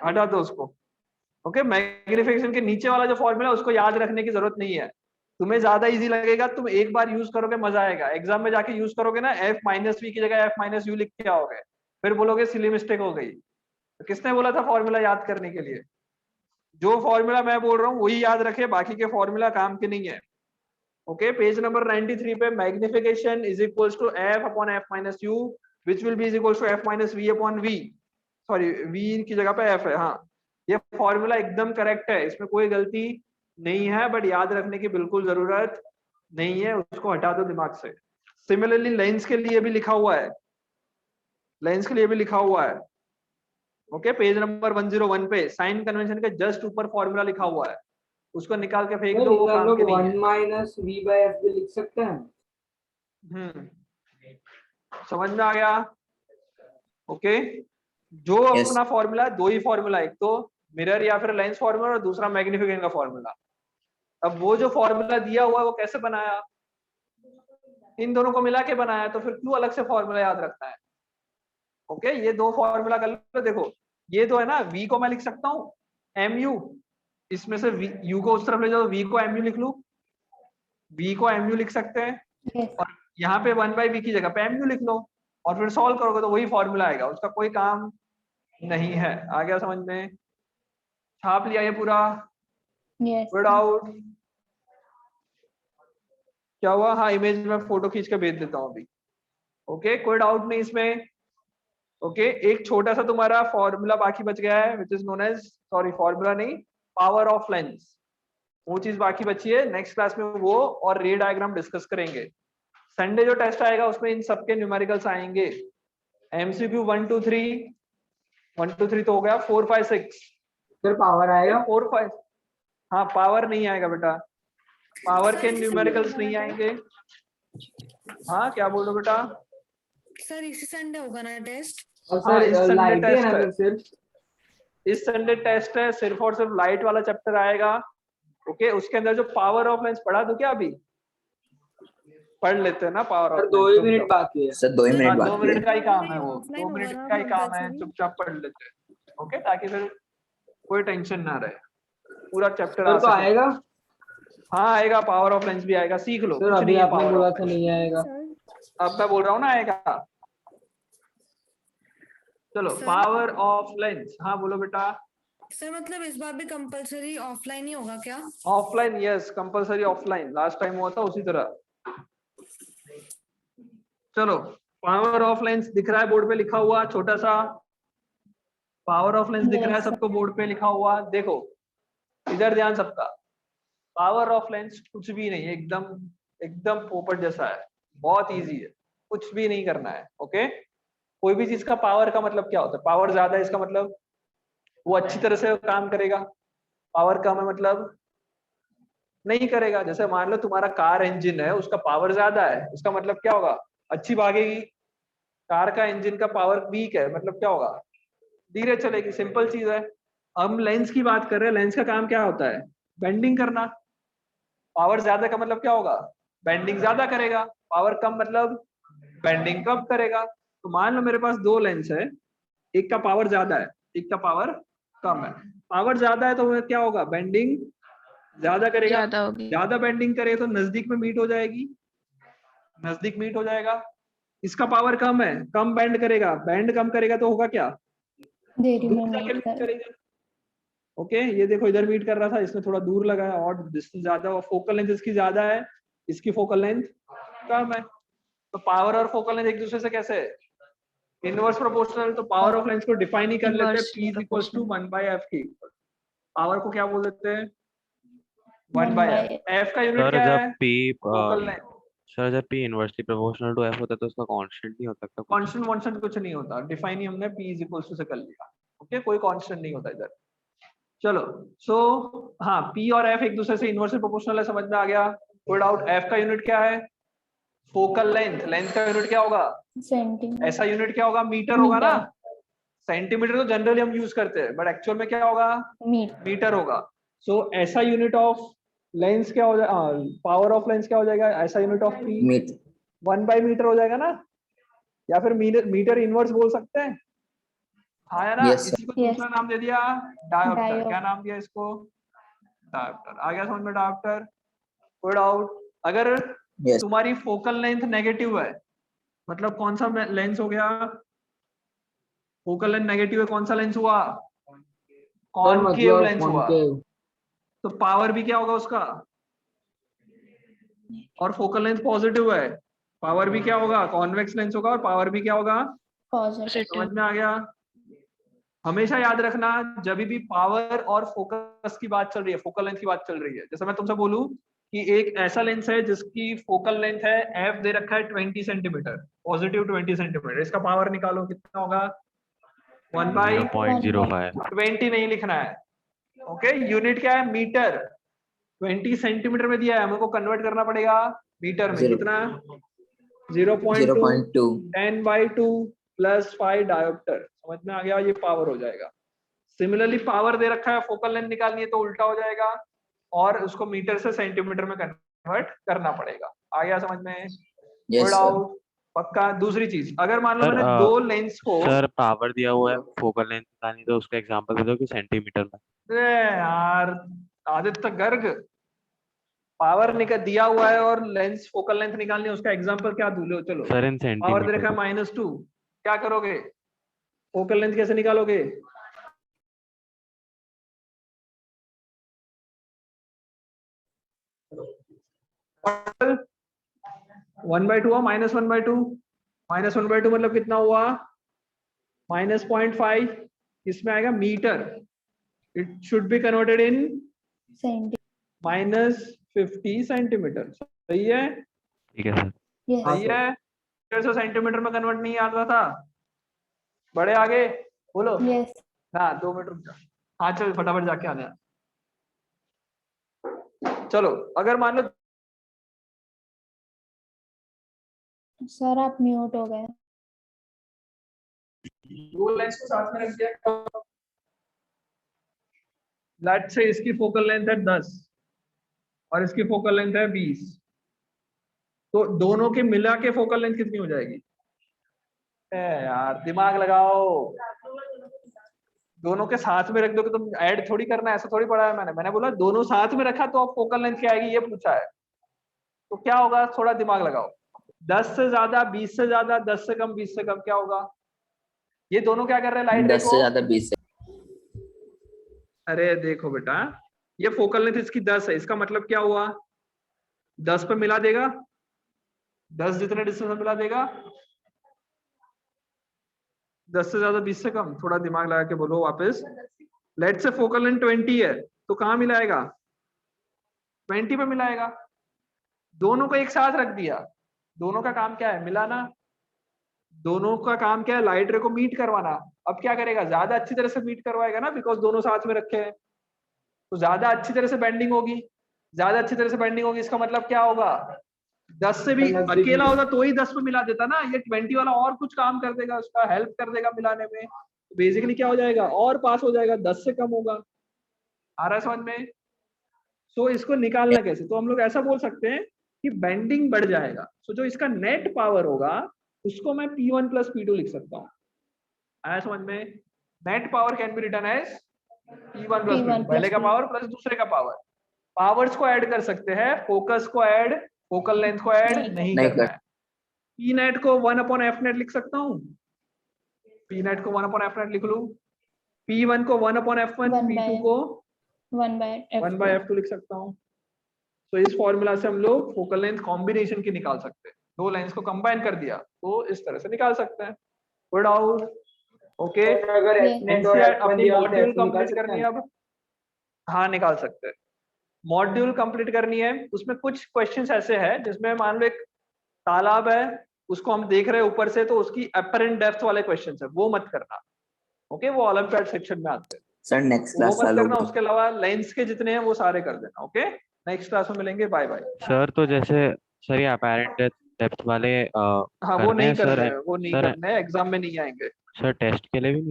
हटा दो उसको। ओके, मैग्निफिकेशन के नीचे वाला जो फॉर्मूला है उसको याद रखने की जरूरत नहीं है, तुम्हें ज्यादा इजी लगेगा, तुम एक बार यूज करोगे मजा आएगा, एग्जाम में जाके यूज करोगे ना, f माइनस वी की जगह f माइनस यू लिख के आओगे, फिर बोलोगे सिली मिस्टेक हो गई। तो किसने बोला था फॉर्मूला याद करने के लिए? जो फॉर्मूला मैं बोल रहा हूँ वही याद रखे, बाकी के फॉर्मूला काम के नहीं है। ओके, पेज नंबर 93 पे magnification is equals to f upon f minus U which will be is equals to f minus v upon v, sorry v की जगह पे f है, हाँ ये फॉर्मूला एकदम करेक्ट है, इसमें कोई गलती नहीं है, बट याद रखने की बिल्कुल जरूरत नहीं है, उसको हटा दो दिमाग से। सिमिलरली लेंस के लिए भी लिखा हुआ है, लेंस के लिए भी लिखा हुआ है। ओके, पेज नंबर 101 पे साइन कन्वेंशन के जस्ट ऊपर फॉर्मूला लिखा हुआ है, उसको निकाल के फेंक दो, वो हम काम लोग के नहीं 1 है। माइनस वी बाय एफ भी लिख सकते हैं। समझ में आ गया? ओके, जो अपना फॉर्मूला है, दो ही फॉर्मूला, एक तो मिरर या फिर लेंस फॉर्मूला और दूसरा मैग्निफिकेशन का फॉर्मूला। अब वो जो फॉर्मूला दिया हुआ है वो कैसे बनाया? इन दोनों को मिला के बनाया, तो फिर क्यों अलग से फॉर्मूला याद रखना है? ओके, ये दो फॉर्मूला कर लो, देखो ये तो है ना, v को मैं लिख सकता हूँ mu, इसमें से u को उस तरफ ले जाओ, v को mu लिख लूं, v को mu लिख सकते हैं, Yes. और यहाँ पे 1/v की जगह पे mu लिख लो, और फिर सॉल्व करोगे तो वही फॉर्मूला आएगा, उसका कोई काम नहीं है। आ गया समझ में? छाप लिया ये पूरा? Yes. Good out. क्या हुआ? हाँ, इमेज में फोटो खींच के भेज देता हूँ अभी। ओके, कोई डाउट नहीं इसमें? ओके, एक छोटा सा तुम्हारा फॉर्मूला बाकी बच गया है, which is known as, sorry formula नहीं, पावर ऑफ लेंस, वो चीज बाकी बची है। नेक्स्ट क्लास में वो और रे डायग्राम डिस्कस करेंगे। संडे जो टेस्ट आएगा उसमें इन सबके न्यूमेरिकल्स आएंगे। एमसीक्यू 1 2 3, 1 2 3 तो हो गया, 4 5 6 फिर पावर आएगा? 4 5, हाँ पावर नहीं आएगा बेटा, पावर के न्यूमेरिकल्स नहीं आएंगे। हाँ क्या बोल रहे हो बेटा? सर इसी संडे होगा ना टेस्ट? और हाँ, इस सर संडे लाइट है टेस्ट ना है, सिर्फ? इस संडे टेस्ट है, सिर्फ और सिर्फ लाइट वाला चैप्टर आएगा। ओके, उसके अंदर जो पावर ऑफ लेंस पढ़ा दो क्या, अभी पढ़ लेते हैं ना power sir of 2 lens? He minute बाकी है। सर 2 ही मिनट हाँ, 2 बाकी मिनट है। का ही काम है वो, ऑफलाइन 2 होगा मिनट ना का ही काम है, कंपल्सरी? चुपचाप पढ़ लेते हैं। ओके, ताकि फिर कोई टेंशन ना रहे, पूरा चैप्टर सर आ तो सके। आएगा? हाँ आएगा, पावर ऑफ लेंस भी आएगा, सीख लो, सर कुछ अभी नहीं है आपने पावर बोला ऑफ था लेंस। नहीं आएगा। अब मैं बोल रहा हूँ ना आएगा। चलो, सर? पावर ऑफ लेंस, हाँ बोलो बेटा। सर मतलब इस बार भी कंपल्सरी ऑफलाइन ही होगा क्या? Offline, yes compulsory offline, last time हुआ था उसी तरह। चलो, पावर ऑफ लेंस दिख रहा है बोर्ड पे लिखा हुआ छोटा सा, पावर ऑफ लेंस दिख रहा है Yes, sir. सबको बोर्ड पे लिखा हुआ? देखो इधर ध्यान सबका, पावर ऑफ लेंस कुछ भी नहीं है, एकदम एकदम पोपट जैसा है, बहुत इजी है, कुछ भी नहीं करना है। ओके, कोई भी चीज का पावर का मतलब क्या होता है? पावर ज्यादा है इसका मतलब वो अच्छी तरह से काम करेगा, पावर कम है मतलब नहीं करेगा। जैसे मान लो तुम्हारा कार इंजन है, उसका पावर ज्यादा है, उसका मतलब क्या होगा? अच्छी भागेगी। कार का इंजन का पावर वीक है, मतलब क्या होगा? धीरे चलेगी, सिंपल चीज है। हम लेंस की बात कर रहे हैं, लेंस का काम क्या होता है? बेंडिंग करना। पावर ज्यादा का मतलब क्या होगा? बेंडिंग ज्यादा करेगा। पावर कम मतलब बेंडिंग कम करेगा। तो मान लो मेरे पास दो लेंस है, एक का पावर ज्यादा है, एक का पावर कम है। पावर ज्यादा है तो वो क्या होगा? बेंडिंग ज्यादा करेगा, ज्यादा होगी। ज्यादा बेंडिंग करे तो नजदीक में मीट हो जाएगी, नजदीक मीट हो जाएगा। इसका पावर कम है, कम बेंड करेगा, बेंड कम करेगा तो होगा क्या? देरी में दूर जाके meet मीट कर। करेगा। ओके, ये देखो इधर मीट कर रहा था, इसमें थोड़ा दूर लगा है और डिस्टेंस ज्यादा, और फोकल लेंथ इसकी ज्यादा है, इसकी फोकल लेंथ कम है। तो पावर और फोकल लेंथ एक दूसरे से कैसे है? Inverse proportional. तो पावर ऑफ लेंस को डिफाइन ही कर लेते हैं, Inversely P is equals to proportional. 1/f की। पावर को क्या बोल देते हैं? 1 1/f। by f का यूनिट सर क्या जब है? P focal length. सर जब P inversely proportional to F होता है तो उसका कांस्टेंट नहीं हो सकता कुछ? कांस्टेंट वांस्टेंट कुछ नहीं होता, डिफाइन ही हमने P इज इक्वल्स टू से कर लिया। ओके, कोई कांस्टेंट नहीं होता इधर। चलो, सो हाँ, P और F एक दूसरे से इनवर्सली प्रोपोर्शनल है, समझ में आ गया? कोई डाउट? F का यूनिट क्या है? फोकल लेंथ, लेंथ का यूनिट क्या होगा? सेंटीमीटर। ऐसा यूनिट क्या होगा? मीटर होगा ना। मीटर। सेंटीमीटर तो जनरली हम यूज करते हैं, बट एक्चुअल में क्या होगा? मीटर। मीटर होगा। सो ऐसा यूनिट ऑफ लेंस क्या हो जाएगा? पावर ऑफ लेंस क्या हो जाएगा? ऐसा यूनिट ऑफ पी मीटर 1/मीटर हो जाएगा ना, या फिर मीटर इनवर्स बोल सकते हैं। हाँ या ना? Yes, sir. इसी को दूसरा नाम दे दिया डायोप्टर। डायोप्टर। क्या नाम दिया इसको? डायोप्टर। आ गया समझ में? डायोप्टर। Good out. अगर Yes. तुम्हारी फोकल लेंथ नेगेटिव है, मतलब कौन सा लेंस हो गया? फोकल लेंथ नेगेटिव है, कौन सा लेंस हुआ? सर कॉनकेव मतलब लेंस हुआ। कॉनकेव तो पावर भी क्या होगा उसका? और फोकल लेंथ पॉजिटिव है, पावर भी क्या होगा? कॉन्वेक्स लेंस होगा, और पावर भी क्या होगा? पॉजिटिव। समझ में आ गया? हमेशा याद रखना, जब भी पावर और फोकस की बात चल रही है, फोकल लेंथ की बात चल रही है, जैसे मैं तुमसे बोलूं कि एक ऐसा लेंस है जिसकी फोकल लेंथ है एफ दे रखा है 20 सेंटीमीटर, पॉजिटिव 20 सेंटीमीटर, इसका पावर निकालो कितना होगा? 0.05। 1/20 नहीं लिखना है। ओके, यूनिट क्या है? मीटर। 20 सेंटीमीटर में दिया है, हमको कन्वर्ट करना पड़ेगा मीटर में। Zero. कितना? 0.2 0.2 10/2 प्लस 5 डायोप्टर। समझ में आ गया? ये पावर हो जाएगा। सिमिलरली पावर दे रखा है, फोकल लेंथ निकालनी है तो उल्टा हो जाएगा, और उसको मीटर से सेंटीमीटर में कन्वर्ट करना पड़ेगा। आ गया समझ में? Yes, good sir. आउट। पक्का। दूसरी चीज, अगर मान लो सर मैंने दो लेंस को, सर पावर दिया हुआ है, फोकल लेंथ निकालनी, तो उसका एग्जांपल दे दो कि सेंटीमीटर में। अरे यार आदित्य गर्ग, पावर निकल दिया हुआ है और लेंस फोकल लेंथ निकालनी है, उसका एग्जांपल क्या दूं? लो चलो, सर इन पावर दे रखा है सेंटीमीटर। -2, क्या करोगे? फोकल लेंथ कैसे निकालोगे? (1/2) हुआ, -1/2, -1/2 मतलब कितना हुआ? -0.5। इसमें आएगा metre, it should be converted in centimetre. -50 centimetre. सही है? ठीक है सर। यस। सही है? मीटर से सेंटीमीटर में कन्वर्ट नहीं आता था? बड़े आगे बोलो। यस। हाँ 2 मिनट रुक जा। हाँ चल फटाफट जाके आ गया। चलो अगर मान लो सर आप म्यूट हो गए। दो लेंस को साथ में रख दिया, लेट्स से इसकी फोकल लेंथ है 10 और इसकी फोकल लेंथ है 20, तो दोनों के मिला के फोकल लेंथ कितनी हो जाएगी? यार दिमाग लगाओ, दोनों के साथ में रख दो कि तुम ऐड थोड़ी करना है, ऐसा थोड़ी पढ़ा है मैंने बोला दोनों साथ में रखा तो अब फोकल लेंथ क्या आएगी ये पूछा है, तो क्या होगा? थोड़ा दिमाग लगाओ। 10 से ज्यादा, 20 से ज्यादा, 10 से कम, 20 से कम, क्या होगा? ये दोनों क्या कर रहे हैं? लाइट 10 से देखो। ज्यादा 20 से अरे देखो बेटा, ये फोकल लेंथ इसकी 10 है, इसका मतलब क्या हुआ? 10 पे मिला देगा, 10 जितने डिस्टेंस में मिला देगा। 10 से ज्यादा, 20 से कम, थोड़ा दिमाग लगा के बोलो वापस। लेट से फोकल लेंथ 20 है, तो कहाँ मिलाएगा? 20 पे मिलाएगा। दोनों को एक साथ रख दिया, दोनों का काम क्या है? मिलाना। दोनों का काम क्या है? लाइट रे को मीट करवाना। अब क्या करेगा? ज्यादा अच्छी तरह से मीट करवाएगा ना, बिकॉज दोनों साथ में रखे हैं, तो ज्यादा अच्छी तरह से बेंडिंग होगी। ज्यादा अच्छी तरह से बेंडिंग होगी, इसका मतलब क्या होगा? 10 से भी अकेला होता तो ही 10 पे मिला देता ना, ये 20 वाला और कुछ काम कर देगा, उसका हेल्प कर देगा मिलाने में, तो बेसिकली क्या हो जाएगा? और पास हो जाएगा, 10 से कम होगा। आ रहा है समझ में? सो इसको निकालना कैसे? तो हम लोग ऐसा बोल सकते हैं कि बेंडिंग बढ़ जाएगा, सो जो इसका नेट पावर होगा उसको मैं P1 प्लस P2 लिख सकता हूँ। आया समझ में? Net power can be written as P1 plus P2, पहले का पावर प्लस दूसरे का पावर। पावर्स को ऐड कर सकते हैं, फोकस को ऐड, फोकल लेंथ को ऐड नहीं करना है। पी नेट को 1/f नेट लिख सकता हूँ, पी नेट को 1/f नेट लिख लूं, P1 को 1/f1, P2 को 1/f2 लिख सकता हूँ। तो इस फॉर्मूला से हम लोग फोकल लेंथ कॉम्बिनेशन की निकाल सकते हैं, दो लेंस को कंबाइन कर दिया तो इस तरह से निकाल सकते हैं। Good out. ओके, अगर अपनी मॉड्यूल कंप्लीट करनी है अब। हाँ निकाल सकते हैं, मॉड्यूल कंप्लीट करनी है। उसमें कुछ क्वेश्चंस ऐसे हैं जिसमें मान लो एक तालाब है, उसको हम देख रहे हैं ऊपर से, तो उसकी अपरेंट डेप्थ वाले क्वेश्चंस है, वो मत करना। ओके, वो ओलंपियाड सेक्शन में आते हैं, सर नेक्स्ट वो क्लास मत चालू करना। होगी। उसके अलावा लेंस के जितने हैं वो सारे कर देना। ओके, नेक्स्ट क्लास में मिलेंगे, बाय बाय। सर तो जैसे सर ये अपेरेंट डेप्थ वाले हाँ वो करने नहीं हैं करने सर? हैं, वो नहीं सर करने हैं, एग्जाम में नहीं आएंगे। सर टेस्ट के लिए भी नहीं